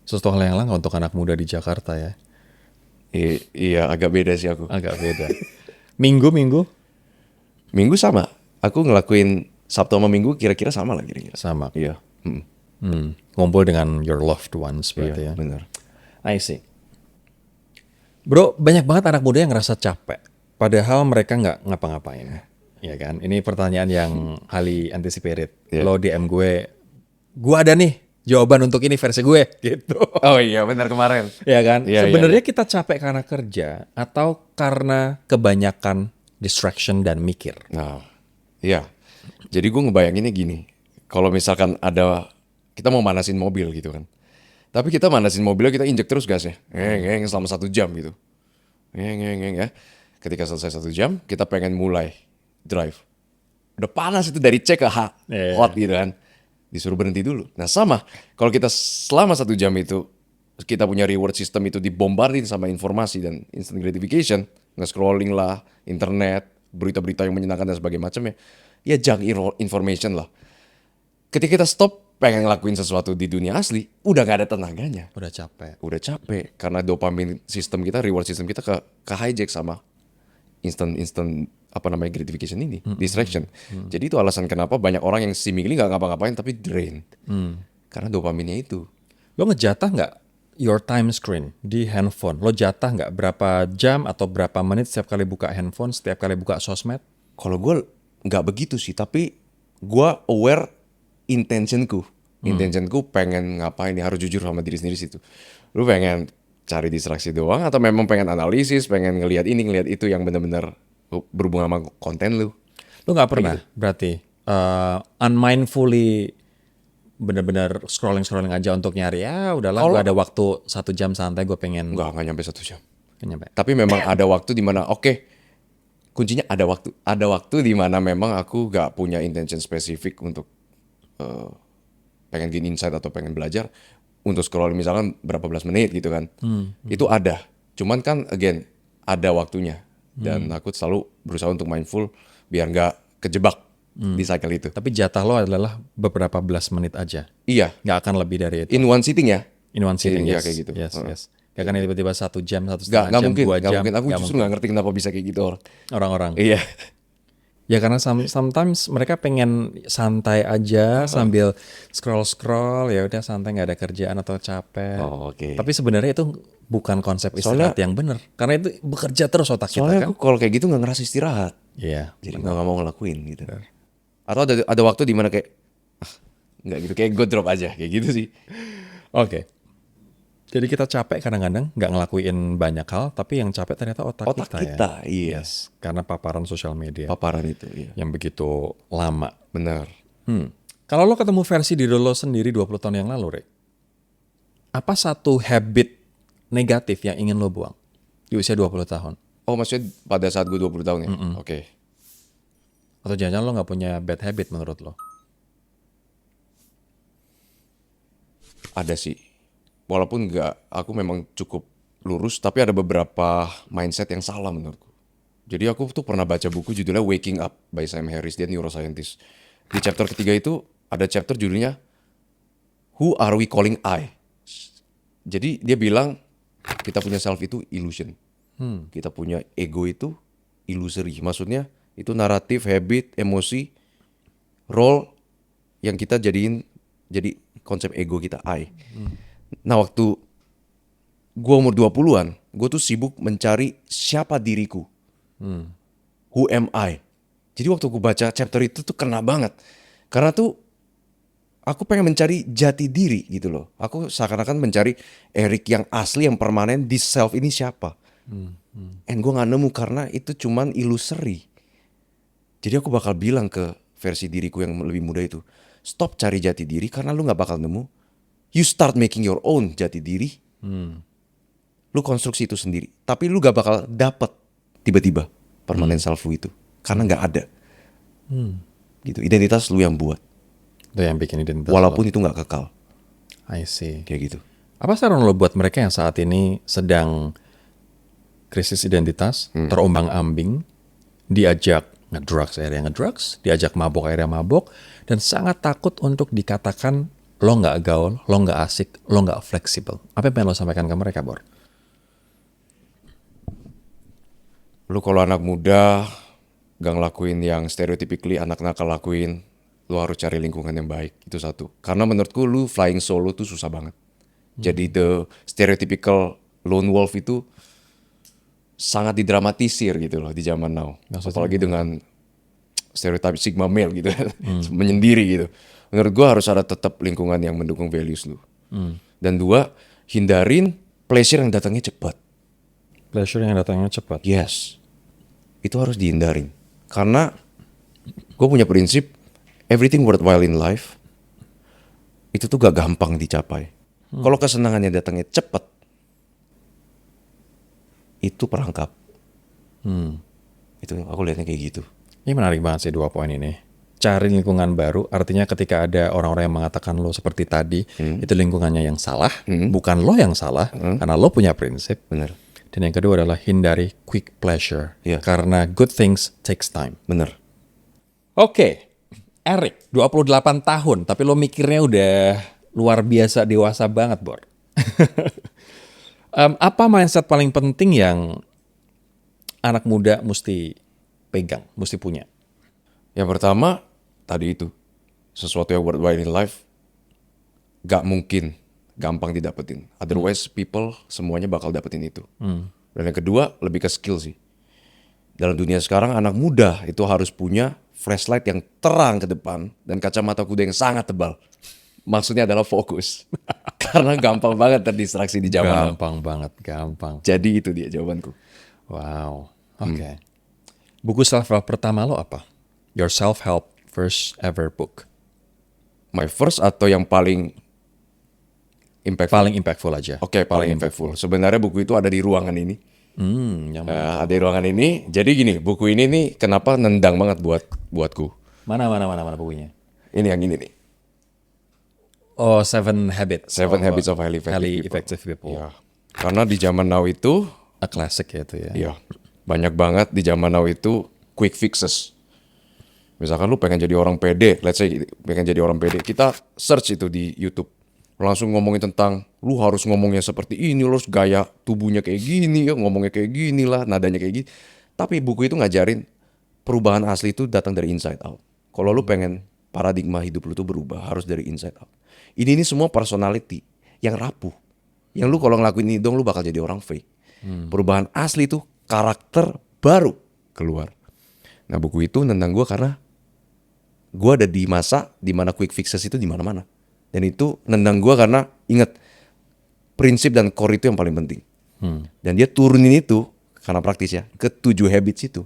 Sesuatu hal yang langka untuk anak muda di Jakarta ya. Iya, agak beda sih aku. Agak beda. Minggu? Minggu sama. Aku ngelakuin Sabtu sama Minggu kira-kira sama lah kira-kira. Sama. Iya. Ngumpul dengan your loved ones berarti ya. Benar. I see. Bro, banyak banget anak muda yang ngerasa capek. Padahal mereka nggak ngapa-ngapain. Ya kan? Ini pertanyaan yang highly anticipated. Yeah. Lo DM gue ada nih jawaban untuk ini versi gue gitu. Oh iya, benar kemarin. Ya kan? Iya, Sebenarnya kita capek karena kerja atau karena kebanyakan distraction dan mikir. Nah, iya. Jadi gue ngebayanginnya gini. Kalau misalkan kita mau manasin mobil gitu kan. Tapi kita manasin mobilnya, kita injek terus gasnya. Selama 1 jam gitu. Ya. Ketika selesai 1 jam, kita pengen mulai drive. Udah panas itu dari C ke H. Yeah. Hot gitu kan. Disuruh berhenti dulu. Nah sama, kalau kita selama 1 jam itu kita punya reward system itu dibombardin sama informasi dan instant gratification, nge-scrolling lah, internet, berita-berita yang menyenangkan dan sebagainya macamnya, ya junk information lah. Ketika kita stop pengen ngelakuin sesuatu di dunia asli, udah gak ada tenaganya. Udah capek. Udah capek karena dopamin sistem kita, reward system kita ke hijack sama instant gratification ini, distraction. Jadi itu alasan kenapa banyak orang yang seemingly nggak ngapa-ngapain tapi drain. Karena dopaminnya itu. Lo ngejatah nggak your time screen di handphone? Lo jatah nggak berapa jam atau berapa menit setiap kali buka handphone, setiap kali buka sosmed? Kalau gue nggak begitu sih, tapi gue aware intentionku. Intentionku pengen ngapain nih, harus jujur sama diri sendiri situ. Lu pengen cari distraksi doang atau memang pengen analisis, pengen ngelihat ini, ngelihat itu yang benar-benar berhubungan sama konten lu? Lo nggak pernah berarti unmindfully bener-bener scrolling aja untuk nyari udahlah gue ada waktu 1 jam santai gue pengen Nggak nyampe 1 jam. nyampe. Tapi memang ada waktu di mana kuncinya ada waktu di mana memang aku gak punya intention spesifik untuk pengen gain insight atau pengen belajar untuk scroll misalkan berapa belas menit gitu kan. Itu ada. Cuman kan again ada waktunya dan aku selalu berusaha untuk mindful biar gak kejebak di cycle itu. Tapi jatah lo adalah beberapa belas menit aja, Iya, nggak akan lebih dari itu. in one sitting ya. In one sitting, Iya, yes. kayak gitu. Yes. Gak akan tiba-tiba 1 jam, 1,5 Gak jam, mungkin, 2 gak jam. mungkin. Aku Nggak justru mungkin. gak ngerti kenapa bisa kayak gitu Orang-orang. Iya. Ya karena sometimes mereka pengen santai aja sambil scroll ya udah santai nggak ada kerjaan atau capek. Oh, oke. Tapi sebenarnya itu bukan konsep istirahat yang benar. Karena itu bekerja terus otak kita Soalnya kan. aku kalau kayak gitu gak ngerasa istirahat. Iya. Jadi gak mau ngelakuin gitu. Atau ada waktu di mana kayak nggak gitu, kayak gue drop aja kayak gitu sih. Oke. Jadi kita capek kadang-kadang nggak ngelakuin banyak hal, tapi yang capek ternyata otak Kita, ya. iya. Yes. Karena paparan sosial media Paparan itu, iya. yang begitu lama. Benar. Kalau lo ketemu versi diri lo sendiri 20 tahun yang lalu, Rick, apa satu habit negatif yang ingin lo buang di usia 20 tahun? Oh maksudnya pada saat gue 20 tahun ya? Oke. Atau jangan-jangan lo nggak punya bad habit menurut lo? Ada sih. Walaupun aku memang cukup lurus, tapi ada beberapa mindset yang salah menurutku. Jadi aku tuh pernah baca buku judulnya Waking Up by Sam Harris, dia neuroscientist. Di chapter ketiga itu ada chapter judulnya Who Are We Calling I? Jadi dia bilang kita punya self itu illusion. Kita punya ego itu illusory. Maksudnya itu naratif, habit, emosi, role yang kita jadiin jadi konsep ego kita I. Nah waktu gue umur 20-an, gue tuh sibuk mencari siapa diriku. Who am I? Jadi waktu gue baca chapter itu tuh kena banget. Karena tuh aku pengen mencari jati diri gitu loh. Aku seakan-akan mencari Eric yang asli, yang permanen di self ini siapa. And gue gak nemu karena itu cuman illusory. Jadi aku bakal bilang ke versi diriku yang lebih muda itu, stop cari jati diri karena lu gak bakal nemu. You start making your own jati diri. Lu konstruksi itu sendiri. Tapi lu gak bakal dapet tiba-tiba permanen self lu itu. Karena gak ada. Gitu. Identitas lu yang buat. Itu yang bikin identitas Walaupun itu gak kekal. I see. Kayak gitu. Apa saran lo buat mereka yang saat ini sedang krisis identitas, terombang-ambing, diajak ngedrugs, diajak mabok akhirnya mabok, dan sangat takut untuk dikatakan lo nggak gaul, lo nggak asik, lo nggak fleksibel. Apa yang pengen lo sampaikan ke mereka, Bor? Lu kalau anak muda gak ngelakuin yang stereotypically anak nakal lakuin, lu harus cari lingkungan yang baik. Itu satu. Karena menurutku lu flying solo tuh susah banget. Jadi the stereotypical lone wolf itu sangat didramatisir gitu loh di zaman now. Apalagi dengan stereotip sigma male gitu. Menyendiri gitu. Menurut gua harus ada tetap lingkungan yang mendukung values lu. Dan dua, hindarin pleasure yang datangnya cepat. Pleasure yang datangnya cepat. Yes. Itu harus dihindarin. Karena gue punya prinsip everything worthwhile in life itu tuh gak gampang dicapai. Kalau kesenangannya datangnya cepat, itu perangkap. Itu aku lihatnya kayak gitu. Ini menarik banget sih 2 poin ini. cari lingkungan baru. Artinya ketika ada orang-orang yang mengatakan lo seperti tadi, itu lingkungannya yang salah, bukan lo yang salah, karena lo punya prinsip. Bener. Dan yang kedua adalah hindari quick pleasure, Iya. karena good things takes time. Bener. Oke, Eric, 28 tahun, tapi lo mikirnya udah luar biasa dewasa banget, Bor. Apa mindset paling penting yang anak muda mesti pegang, mesti punya? Yang pertama, tadi itu. Sesuatu yang worthwhile in life, gak mungkin gampang didapetin. Otherwise, people semuanya bakal dapetin itu. Dan yang kedua, lebih ke skill sih. Dalam dunia sekarang, anak muda itu harus punya flashlight yang terang ke depan dan kacamata kuda yang sangat tebal. Maksudnya adalah fokus. Karena gampang banget terdistraksi di zaman now. Gampang banget, gampang. Jadi itu dia jawabanku. Wow, oke. Buku self-help pertama lo apa? Your self-help first ever book. My first atau yang paling impactful? Paling impactful aja. Oke, paling impactful. Sebenarnya buku itu ada di ruangan ini. Yang Ada di ruangan ini. Jadi gini, buku ini nih kenapa nendang banget buatku. mana bukunya? Ini yang ini nih. Oh, Seven Habits. Seven Habits of Highly Effective People. Ya. Karena di zaman now itu, A classic ya itu ya. ya banyak banget di zaman now itu quick fixes. Misalkan lu pengen jadi orang pede, let's say pengen jadi orang pede, kita search itu di YouTube. Langsung ngomongin tentang, lu harus ngomongnya seperti ini, lu harus gaya tubuhnya kayak gini, ya ngomongnya kayak gini lah, nadanya kayak gini. Tapi buku itu ngajarin perubahan asli itu datang dari inside out. Kalau lu pengen paradigma hidup lu tuh berubah, harus dari inside out. Ini semua personality yang rapuh. Yang lu kalau ngelakuin ini dong, lu bakal jadi orang fake. Perubahan asli itu karakter baru keluar. Nah buku itu nendang gue karena gue ada di masa dimana quick fixes itu di mana-mana. Dan itu nendang gue karena ingat prinsip dan core itu yang paling penting. Dan dia turunin itu karena praktis ya ke 7 habits itu.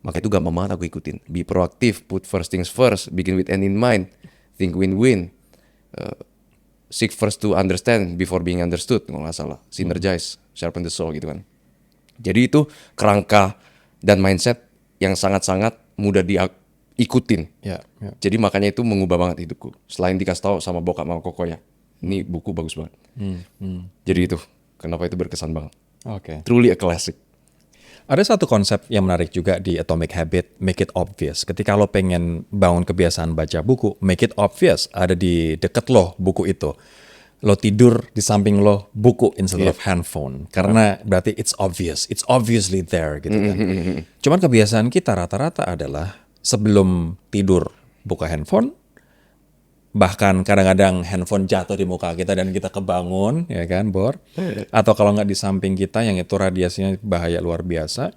Maka itu gampang banget aku ikutin. Be proactive, put first things first, begin with end in mind, think win-win, seek first to understand before being understood, kalau nggak salah, synergize, sharpen the soul gitu kan. Jadi itu kerangka dan mindset yang sangat-sangat mudah diikutin. Ya, ya. Jadi makanya itu mengubah banget hidupku. Selain dikasih tahu sama bokap sama koko ya, ini buku bagus banget. Jadi itu kenapa itu berkesan banget. Oke. Truly a classic. Ada satu konsep yang menarik juga di Atomic Habit, make it obvious. Ketika lo pengen bangun kebiasaan baca buku, make it obvious. Ada di deket lo buku itu. Lo tidur di samping lo buku instead of handphone. Karena berarti it's obvious. It's obviously there gitu kan. Cuman kebiasaan kita rata-rata adalah sebelum tidur buka handphone. Bahkan kadang-kadang handphone jatuh di muka kita dan kita kebangun, ya kan, Bor? Atau kalau nggak di samping kita yang itu radiasinya bahaya luar biasa.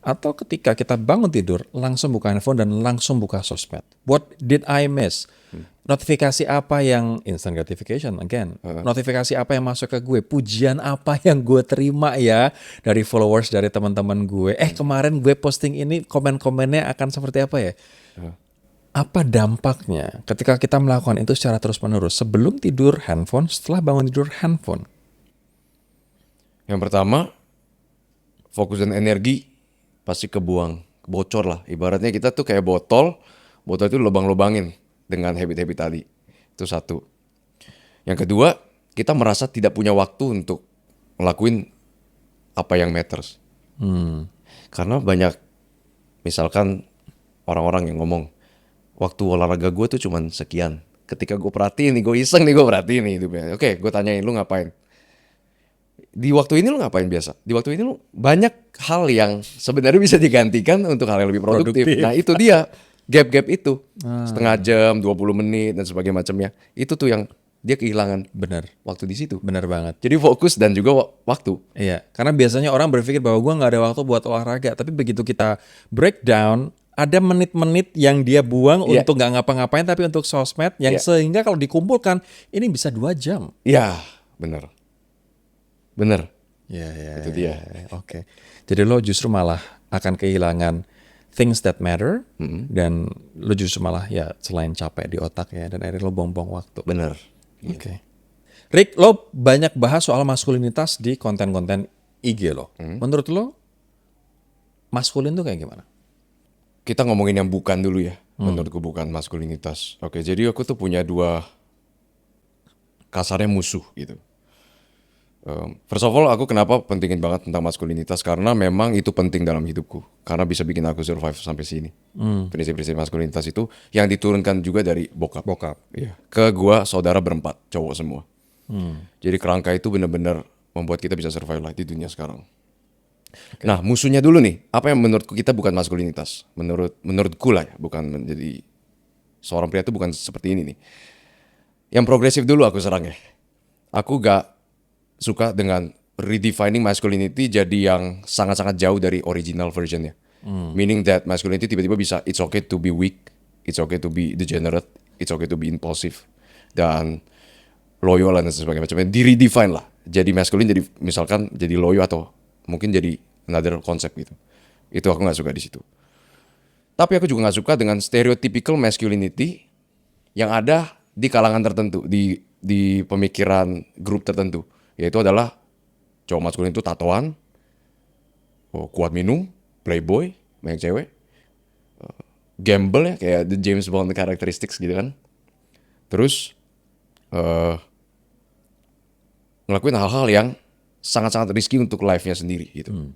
Atau ketika kita bangun tidur, langsung buka handphone dan langsung buka sosmed. What did I miss? Notifikasi apa yang instant gratification again? Notifikasi apa yang masuk ke gue? Pujian apa yang gue terima ya dari followers, dari teman-teman gue? Kemarin gue posting ini, komen-komennya akan seperti apa ya? Apa dampaknya ketika kita melakukan itu secara terus-menerus? Sebelum tidur handphone, setelah bangun tidur handphone. Yang pertama, fokus dan energi pasti kebuang, bocor lah. Ibaratnya kita tuh kayak botol itu lubang-lubangin dengan habit-habit tadi. Itu satu. Yang kedua, kita merasa tidak punya waktu untuk ngelakuin apa yang matters. Karena banyak, misalkan orang-orang yang ngomong, waktu olahraga gue tuh cuman sekian. Ketika gue perhatiin nih, gue iseng nih, gue perhatiin nih hidupnya. Oke, gue tanyain, lu ngapain? Di waktu ini lu ngapain biasa? Di waktu ini lu banyak hal yang sebenarnya bisa digantikan untuk hal yang lebih produktif. Nah itu dia, gap-gap itu. Setengah jam, 20 menit, dan sebagainya macamnya. Itu tuh yang dia kehilangan Benar, waktu di situ. benar banget. Jadi fokus dan juga waktu. Iya, karena biasanya orang berpikir bahwa gue nggak ada waktu buat olahraga. Tapi begitu kita breakdown, ada menit-menit yang dia buang untuk nggak ngapa-ngapain, tapi untuk sosmed, yang sehingga kalau dikumpulkan, ini bisa 2 jam. Ya, bener. Bener. Ya, Itu dia. Oke. Jadi lo justru malah akan kehilangan things that matter, dan lo justru malah ya selain capek di otak ya, dan akhirnya lo buang-buang waktu. Bener. Oke. Rick, lo banyak bahas soal maskulinitas di konten-konten IG lo. Menurut lo, maskulin tuh kayak gimana? Kita ngomongin yang bukan dulu ya. menurutku bukan maskulinitas. Oke, jadi aku tuh punya dua kasarnya musuh gitu. First of all, aku kenapa pentingin banget tentang maskulinitas, karena memang itu penting dalam hidupku, karena bisa bikin aku survive sampai sini. Prinsip-prinsip maskulinitas itu yang diturunkan juga dari bokap. Iya. Ke gua saudara berempat, cowok semua. Jadi kerangka itu benar-benar membuat kita bisa survive lah di dunia sekarang. Nah, musuhnya dulu nih, apa yang menurutku kita bukan maskulinitas? Menurutku lah ya, bukan menjadi seorang pria itu bukan seperti ini nih. Yang progresif dulu aku serang ya. Aku gak suka dengan redefining masculinity jadi yang sangat-sangat jauh dari original versionnya. Meaning that masculinity tiba-tiba bisa it's okay to be weak, it's okay to be degenerate, it's okay to be impulsive, dan loyal dan sebagainya. Macamnya di-redefine lah. Jadi masculine jadi misalkan jadi loyal atau mungkin jadi another konsep gitu. Itu aku gak suka di situ. Tapi aku juga gak suka dengan stereotypical masculinity yang ada di kalangan tertentu, di pemikiran grup tertentu. Yaitu adalah cowok maskulin itu tatoan, kuat minum, playboy, banyak cewek, gamble ya kayak the James Bond characteristics gitu kan. Terus ngelakuin hal-hal yang sangat-sangat risky untuk life-nya sendiri gitu.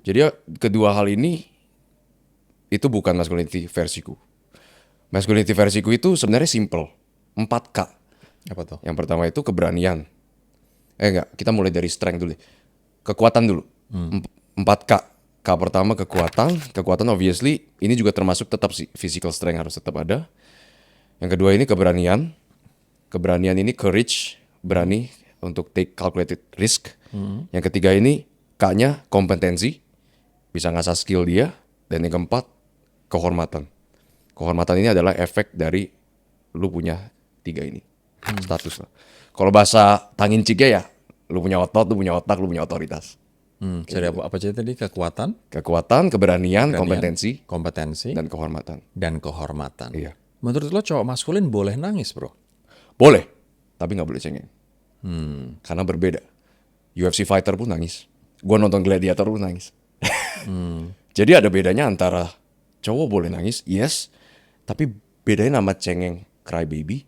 Jadi kedua hal ini itu bukan masculinity versiku. Masculinity versiku itu sebenarnya simple, 4K. Apa tuh? Yang pertama itu keberanian. Enggak, kita mulai dari strength dulu. Kekuatan dulu. 4K. K pertama kekuatan. Kekuatan obviously ini juga termasuk tetap sih physical strength harus tetap ada. Yang kedua ini keberanian. Keberanian ini courage, berani untuk take calculated risk. Yang ketiga ini K-nya kompetensi, bisa ngasah skill dia. Dan yang keempat kehormatan. Kehormatan ini adalah efek dari lu punya 3 ini. Status lah. Kalau bahasa tangin ciknya ya, lu punya otot, lu punya otak, lu punya otoritas. Jadi apa aja tadi? Kekuatan, keberanian, kompetensi, kompetensi, dan kehormatan. Iya. Menurut lo cowok maskulin boleh nangis, bro? Boleh, tapi nggak boleh cengeng. Karena berbeda. UFC fighter pun nangis. Gua nonton Gladiator pun nangis. Jadi ada bedanya antara cowok boleh nangis, yes, tapi bedanya sama cengeng, cry baby.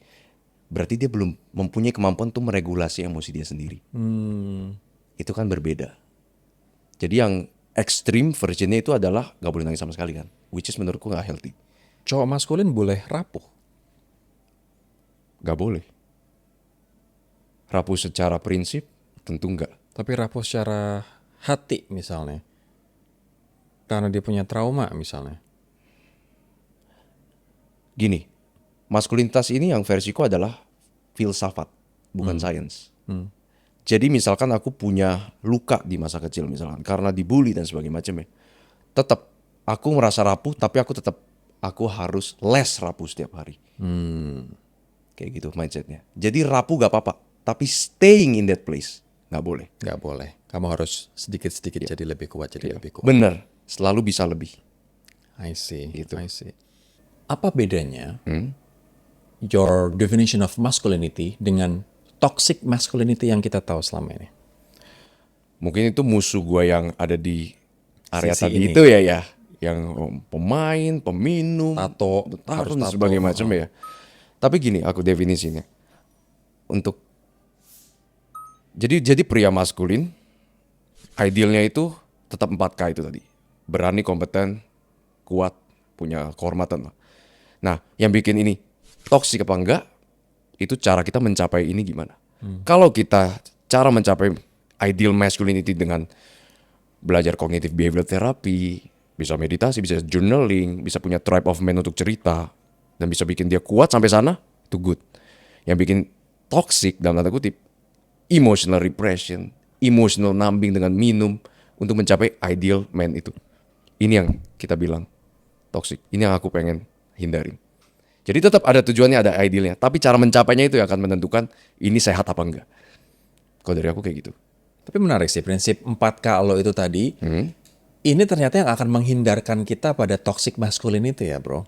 Berarti dia belum mempunyai kemampuan untuk meregulasi emosi dia sendiri. Itu kan berbeda. Jadi yang extreme versionnya itu adalah gak boleh nangis sama sekali kan. Which is menurutku gak healthy. Cowok maskulin boleh rapuh? Gak boleh. Rapuh secara prinsip tentu enggak. Tapi rapuh secara hati misalnya. Karena dia punya trauma misalnya. Gini, maskulinitas ini yang versiku adalah filsafat, bukan sains. Jadi misalkan aku punya luka di masa kecil misalkan, karena dibully dan sebagainya macamnya. Tetap aku merasa rapuh, tapi aku harus less rapuh setiap hari. Kayak gitu mindsetnya. Jadi rapuh gak apa-apa, tapi staying in that place gak boleh. Gak boleh. Kamu harus sedikit-sedikit jadi lebih kuat, lebih kuat. Bener, selalu bisa lebih. I see, Gitu. I see. Apa bedanya your definition of masculinity dengan toxic masculinity yang kita tahu selama ini? Mungkin itu musuh gue yang ada di area Sisi tadi ini. itu ya. Yang pemain, peminum, Tato, harus dan tato. sebagainya macam ya. Tapi gini aku definisinya. Jadi pria maskulin idealnya itu tetap 4K itu tadi. Berani, kompeten, kuat, punya kehormatan lah. Nah, yang bikin ini toksik apa enggak, itu cara kita mencapai ini gimana. Kalau kita cara mencapai ideal masculinity dengan belajar cognitive behavioral therapy, bisa meditasi, bisa journaling, bisa punya tribe of men untuk cerita, dan bisa bikin dia kuat sampai sana, itu good. Yang bikin toxic dalam tanda kutip, emotional repression, emotional numbing dengan minum untuk mencapai ideal man itu. Ini yang kita bilang toxic. Ini yang aku pengen hindarin. Jadi tetap ada tujuannya, ada idealnya. Tapi cara mencapainya itu yang akan menentukan ini sehat apa enggak. Kalau dari aku kayak gitu. Tapi menarik sih prinsip 4K lo itu tadi. Ini ternyata yang akan menghindarkan kita pada toxic masculinity ya bro.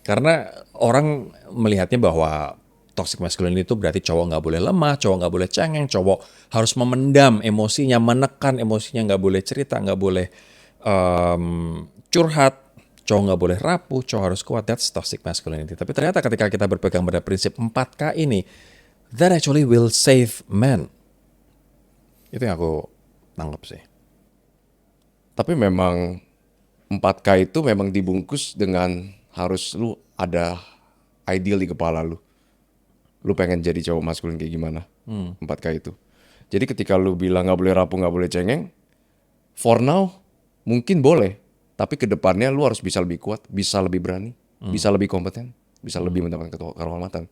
Karena orang melihatnya bahwa toxic masculinity itu berarti cowok nggak boleh lemah, cowok nggak boleh cengeng, cowok harus memendam emosinya, menekan emosinya, nggak boleh cerita, nggak boleh curhat. cowok nggak boleh rapuh, cowok harus kuat. That's toxic masculinity. Tapi ternyata ketika kita berpegang pada prinsip 4K ini, that actually will save men. Itu yang aku tangkap sih. Tapi memang 4K itu memang dibungkus dengan harus lu ada ideal di kepala lu. Lu pengen jadi cowok maskulin kayak gimana? 4K itu. Jadi ketika lu bilang nggak boleh rapuh, nggak boleh cengeng, for now mungkin boleh. Tapi kedepannya lu harus bisa lebih kuat, bisa lebih berani, bisa lebih kompeten, bisa lebih mendapatkan kehormatan.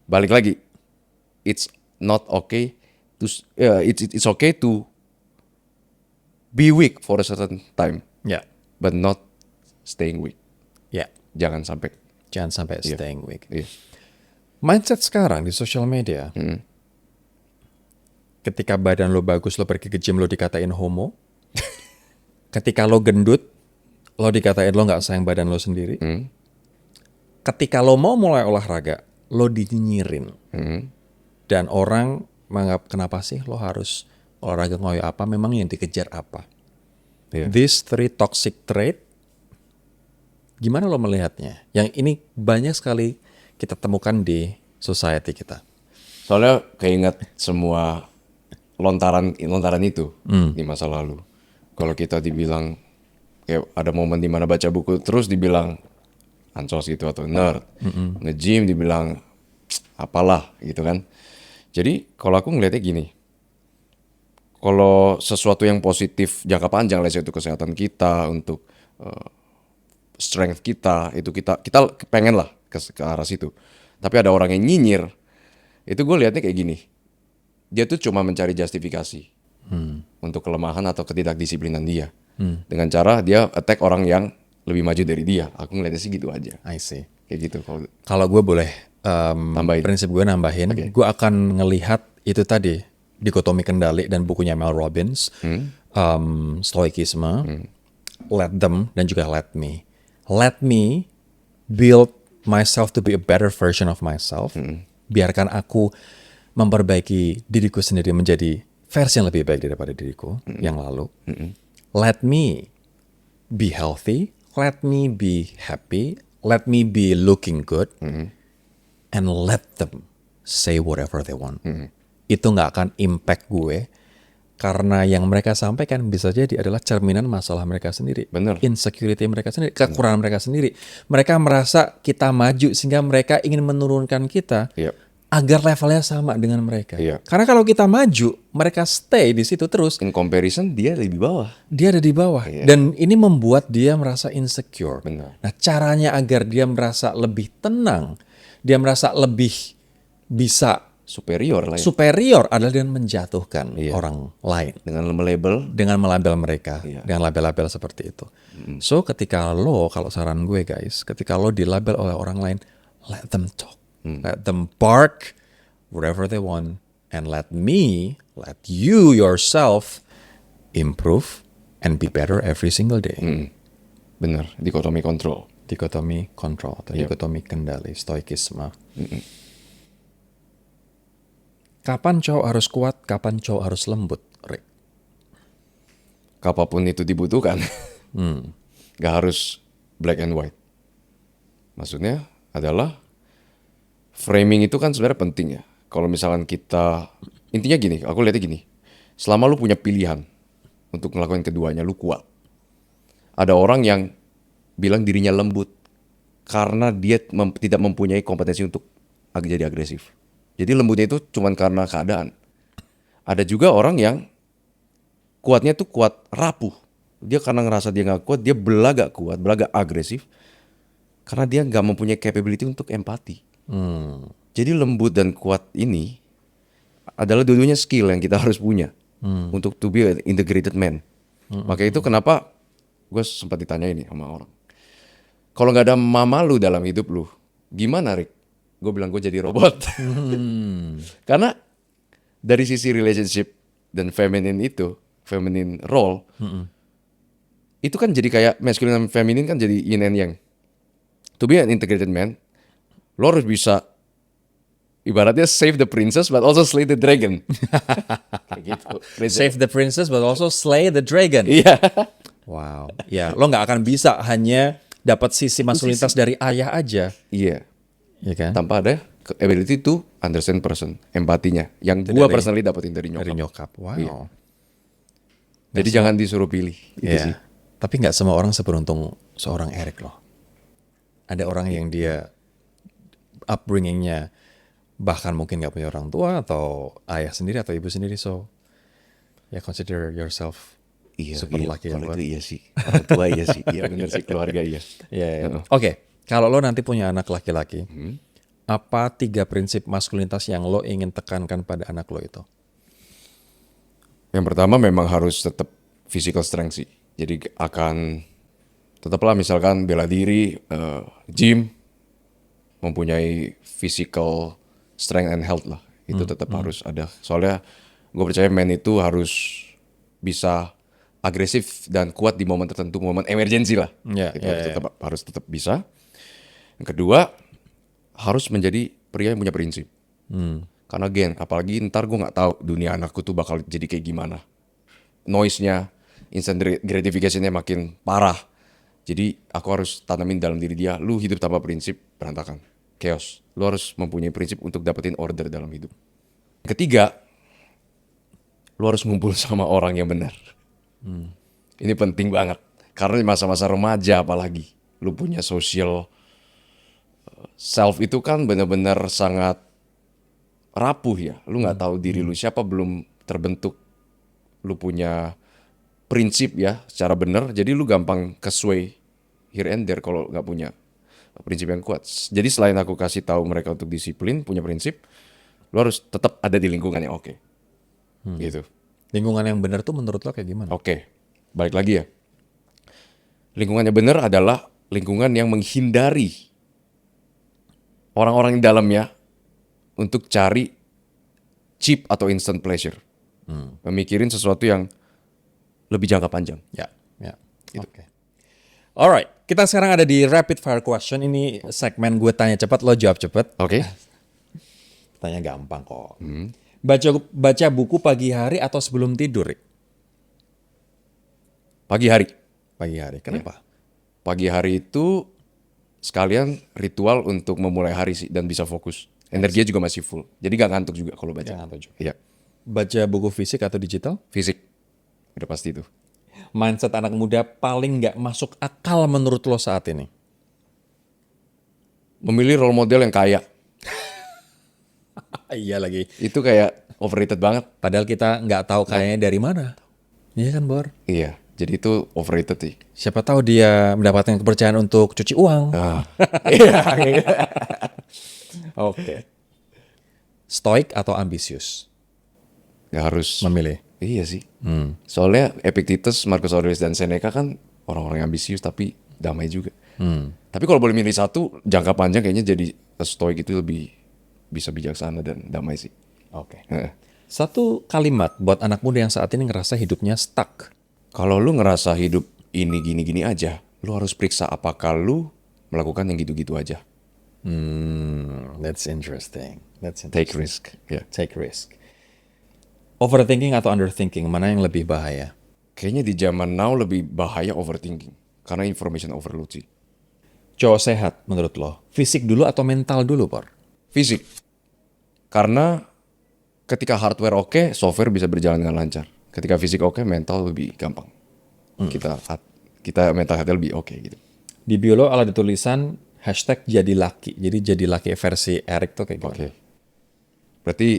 Balik lagi, it's not okay to it's okay to be weak for a certain time, Ya, but not staying weak. ya. Jangan sampai. Jangan sampai Iya. staying weak. Iya. Mindset sekarang di social media, ketika badan lo bagus, lo pergi ke gym, lo dikatain homo. Ketika lo gendut, lo dikatain lo nggak sayang badan lo sendiri. Ketika lo mau mulai olahraga, lo dinyinyirin. Dan orang menganggap, kenapa sih lo harus olahraga ngoyo apa? Memang yang dikejar apa? Iya. These 3 toxic trait, gimana lo melihatnya? Yang ini banyak sekali kita temukan di society kita. Soalnya keinget semua lontaran itu di masa lalu. Kalau kita dibilang kayak ada momen di mana baca buku terus dibilang ancos gitu atau nerd, nge-gym dibilang apalah gitu kan. Jadi kalau aku ngeliatnya gini, kalau sesuatu yang positif jangka panjang, let's say itu kesehatan kita, untuk strength kita, itu kita pengen lah ke arah situ. Tapi ada orang yang nyinyir, itu gue liatnya kayak gini, dia tuh cuma mencari justifikasi untuk kelemahan atau ketidakdisiplinan dia, dengan cara dia attack orang yang lebih maju dari dia. Aku ngeliatnya sih gitu aja, I see. kayak gitu. Kalau gue boleh Tambahin. prinsip gue nambahin, gue akan ngelihat itu tadi dikotomi kendali dan bukunya Mel Robbins, stoikisme, let them dan juga let me. Let me build myself to be a better version of myself. Biarkan aku memperbaiki diriku sendiri menjadi versi yang lebih baik daripada diriku yang lalu. Let me be healthy, let me be happy, let me be looking good, and let them say whatever they want. Itu nggak akan impact gue, karena yang mereka sampaikan bisa jadi adalah cerminan masalah mereka sendiri. Bener. Insecurity mereka sendiri, kekurangan mereka sendiri. Mereka merasa kita maju sehingga mereka ingin menurunkan kita Iya. agar levelnya sama dengan mereka. Iya. Karena kalau kita maju, mereka stay di situ terus, In comparison dia lebih bawah. dia ada di bawah. Dan ini membuat dia merasa insecure. Benar. Nah, caranya agar dia merasa lebih tenang, dia merasa lebih bisa Superior lah ya. superior adalah dengan menjatuhkan orang lain. Dengan melabel. Dengan melabel mereka, Iya. dengan label-label seperti itu. So ketika lo, kalau saran gue guys, ketika lo dilabel oleh orang lain, let them talk. Let them bark whatever they want. And let you yourself improve and be better every single day. Bener, dikotomi kontrol. Dikotomi kontrol atau dikotomi kendali, stoikisme. Kapan cowok harus kuat, kapan cowok harus lembut, Rick? Kapanpun itu dibutuhkan. Gak harus black and white. Maksudnya adalah framing itu kan sebenarnya penting ya. Kalau misalkan kita, intinya gini, aku lihatnya gini. Selama lu punya pilihan untuk melakukan keduanya, lu kuat. Ada orang yang bilang dirinya lembut karena dia tidak mempunyai kompetensi untuk jadi agresif. Jadi lembutnya itu cuma karena keadaan. Ada juga orang yang kuatnya tuh kuat rapuh. Dia karena ngerasa dia gak kuat, dia belagak kuat, belagak agresif. Karena dia gak mempunyai capability untuk empati. Jadi lembut dan kuat ini adalah dua-duanya skill yang kita harus punya untuk to be an integrated man. Maka itu kenapa gue sempat ditanya ini sama orang. Kalau gak ada mama lu dalam hidup lu, gimana Rick? Gue bilang gue jadi robot. Karena dari sisi relationship dan feminine itu, feminine role, itu kan jadi kayak masculine dan feminine kan jadi yin and yang. To be an integrated man, lo harus bisa ibaratnya save the princess but also slay the dragon. Kayak gitu. Save the princess but also slay the dragon. Iya. Wow. Ya, lo nggak akan bisa hanya dapat sisi maskulinitas dari ayah aja, Iya. ya kan? Tanpa ada ability to understand person, empatinya. Yang gua personally dapetin dari nyokap. Dari nyokap. Wow. Iya. Jadi jangan disuruh pilih. Itu Iya. sih. Tapi nggak semua orang seberuntung seorang Eric loh. Ada orang yang dia upbringingnya bahkan mungkin nggak punya orang tua atau ayah sendiri atau ibu sendiri, so ya consider yourself super lucky ya, Kalau buat. itu iya sih. Orang tua iya sih. Iya benar sih, keluarga iya. Iya, iya. Oke, kalau lo nanti punya anak laki-laki, apa 3 prinsip maskulinitas yang lo ingin tekankan pada anak lo itu? Yang pertama memang harus tetap physical strength sih. Jadi akan tetaplah misalkan bela diri, gym, mempunyai physical strength and health lah. Itu tetap harus ada. Soalnya gue percaya men itu harus bisa agresif dan kuat di momen tertentu, momen emergency lah. Iya, Itu iya, harus tetap bisa. Yang kedua, harus menjadi pria yang punya prinsip. Karena apalagi ntar gue nggak tahu dunia anakku tuh bakal jadi kayak gimana. Noise-nya, instant gratification-nya makin parah. Jadi aku harus tanamin dalam diri dia, lu hidup tanpa prinsip berantakan, chaos. Lu harus mempunyai prinsip untuk dapetin order dalam hidup. Ketiga, lu harus ngumpul sama orang yang benar. Ini penting banget. Karena di masa-masa remaja apalagi, lu punya social self itu kan benar-benar sangat rapuh ya. Lu nggak tahu diri lu siapa, belum terbentuk. Lu punya prinsip ya secara benar, jadi lu gampang ke-sway here and there kalau nggak punya prinsip yang kuat. Jadi selain aku kasih tahu mereka untuk disiplin, punya prinsip, lu harus tetap ada di lingkungan yang oke. Gitu. Lingkungan yang benar tuh menurut lo kayak gimana? Oke, balik lagi ya. Lingkungannya benar adalah lingkungan yang menghindari orang-orang di dalamnya untuk cari cheap atau instant pleasure. Memikirin sesuatu yang lebih jangka panjang. Ya, ya. Oke. Alright, kita sekarang ada di rapid fire question. Ini segmen gue tanya cepat, lo jawab cepat. Oke? Tanya gampang kok. Baca buku pagi hari atau sebelum tidur, Rick? Pagi hari. Pagi hari. Kenapa? Pagi hari itu sekalian ritual untuk memulai hari sih dan bisa fokus. Energinya juga masih full. Jadi gak ngantuk juga kalau baca. Gak ngantuk juga. Iya. Baca buku fisik atau digital? Fisik. Udah pasti itu. Mindset anak muda paling nggak masuk akal menurut lo saat ini? Memilih role model yang kaya. Iya lagi. Itu kayak overrated banget. Padahal kita nggak tahu kayaknya dari mana. Iya kan, Bor? Iya. Jadi itu overrated sih. Siapa tahu dia mendapatkan kepercayaan untuk cuci uang. Iya. Oke. Stoik atau ambisius? Gak harus. Memilih. Iya sih. Soalnya Epictetus, Marcus Aurelius, dan Seneca kan orang-orang yang ambisius tapi damai juga. Tapi kalau boleh milih satu, jangka panjang kayaknya jadi stoik itu lebih bisa bijaksana dan damai sih. Oke. Satu kalimat buat anak muda yang saat ini ngerasa hidupnya stuck. Kalau lu ngerasa hidup ini gini-gini aja, lu harus periksa apakah lu melakukan yang gitu-gitu aja. That's interesting. Take risk. Ya. Take risk. Overthinking atau underthinking, mana yang lebih bahaya? Kayaknya di zaman now lebih bahaya overthinking. Karena information overload sih. Cowok sehat menurut lo, fisik dulu atau mental dulu, Por? Fisik. Karena ketika hardware oke, software bisa berjalan dengan lancar. Ketika fisik oke, mental lebih gampang. Kita mental health lebih oke gitu. Di bio lo ada tulisan hashtag jadi laki. Jadi jadi laki versi Eric tuh kayak gimana? Oke. Berarti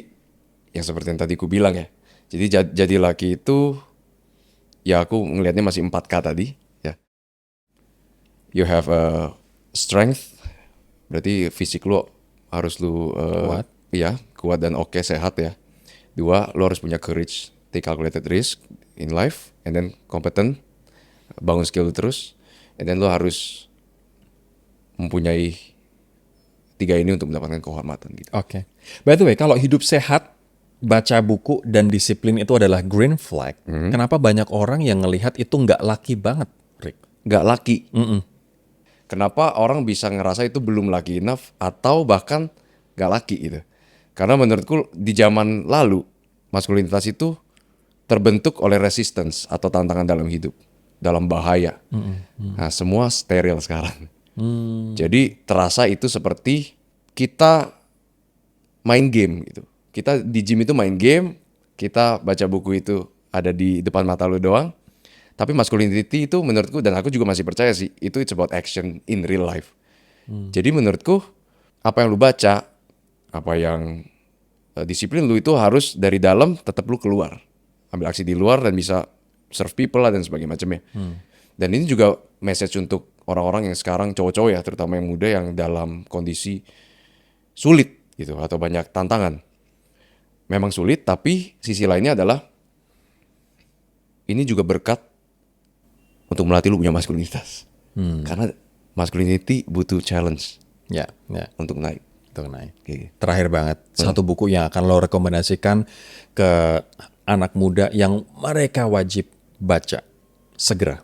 yang seperti yang tadi ku bilang ya. Jadi jadi laki itu ya aku ngelihatnya masih 4K tadi ya. You have a strength. Berarti fisik lo harus lu Kuat. Iya, kuat dan oke, sehat ya. 2, lo harus punya courage, take calculated risk in life, and then competent, bangun skill lu terus, and then lo harus mempunyai 3 ini untuk mendapatkan kehormatan gitu. Oke. By the way, kalau hidup sehat, baca buku dan disiplin itu adalah green flag. Kenapa banyak orang yang ngelihat itu nggak laki banget, Rick? Gak laki. Kenapa orang bisa ngerasa itu belum laki enough atau bahkan gak laki gitu? Karena menurutku di zaman lalu maskulinitas itu terbentuk oleh resistance atau tantangan dalam hidup. dalam bahaya. Nah, semua steril sekarang. Jadi terasa itu seperti kita main game gitu. Kita di gym itu main game, kita baca buku itu ada di depan mata lu doang. Tapi masculinity itu menurutku, dan aku juga masih percaya sih, itu it's about action in real life. Jadi menurutku, apa yang lu baca, apa yang disiplin lu itu harus dari dalam tetap lu keluar. Ambil aksi di luar dan bisa serve people lah dan sebagainya macamnya. Dan ini juga message untuk orang-orang yang sekarang cowok-cowok ya, terutama yang muda yang dalam kondisi sulit gitu atau banyak tantangan. Memang sulit, tapi sisi lainnya adalah ini juga berkat untuk melatih lu punya maskulinitas. Karena masculinity butuh challenge Ya, ya. untuk naik. Itu naik. Oke. Terakhir banget, satu buku yang akan lo rekomendasikan ke anak muda yang mereka wajib baca segera.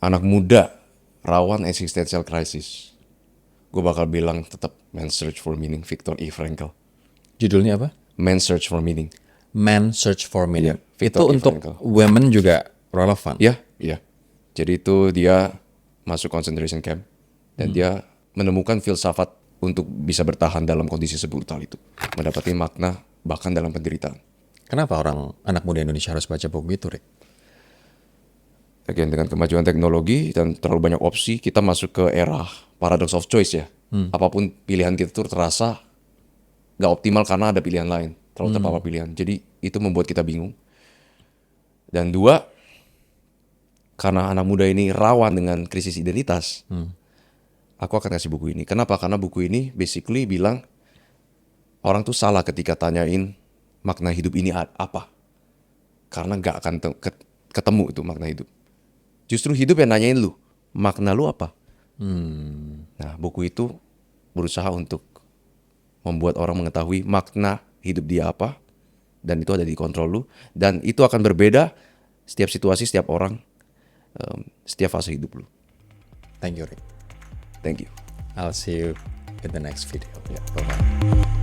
Anak muda rawan existential crisis. Gue bakal bilang tetap Man's Search for Meaning, Viktor E. Frankl. Judulnya apa? Man's Search for Meaning. Man Search for Meaning. Iya, Itu Viktor E. untuk Frankl. women juga relevan. Iya, iya. Jadi itu dia masuk concentration camp dan dia menemukan filsafat untuk bisa bertahan dalam kondisi sebrutal itu, mendapati makna bahkan dalam penderitaan. Kenapa orang anak muda Indonesia harus baca buku itu, Rick? Again, dengan kemajuan teknologi dan terlalu banyak opsi, kita masuk ke era paradox of choice ya. Apapun pilihan kita tuh terasa gak optimal karena ada pilihan lain, terlalu terpapar pilihan. Jadi itu membuat kita bingung. Dan dua, karena anak muda ini rawan dengan krisis identitas, aku akan kasih buku ini. Kenapa? Karena buku ini basically bilang orang tuh salah ketika tanyain makna hidup ini apa. Karena gak akan ketemu itu makna hidup. Justru hidup yang nanyain lu, makna lu apa? Nah, buku itu berusaha untuk membuat orang mengetahui makna hidup dia apa, dan itu ada di kontrol lu, dan itu akan berbeda setiap situasi, setiap orang, setiap fase hidup lu. Thank you, Rick. Thank you. I'll see you in the next video. Yeah, bye-bye.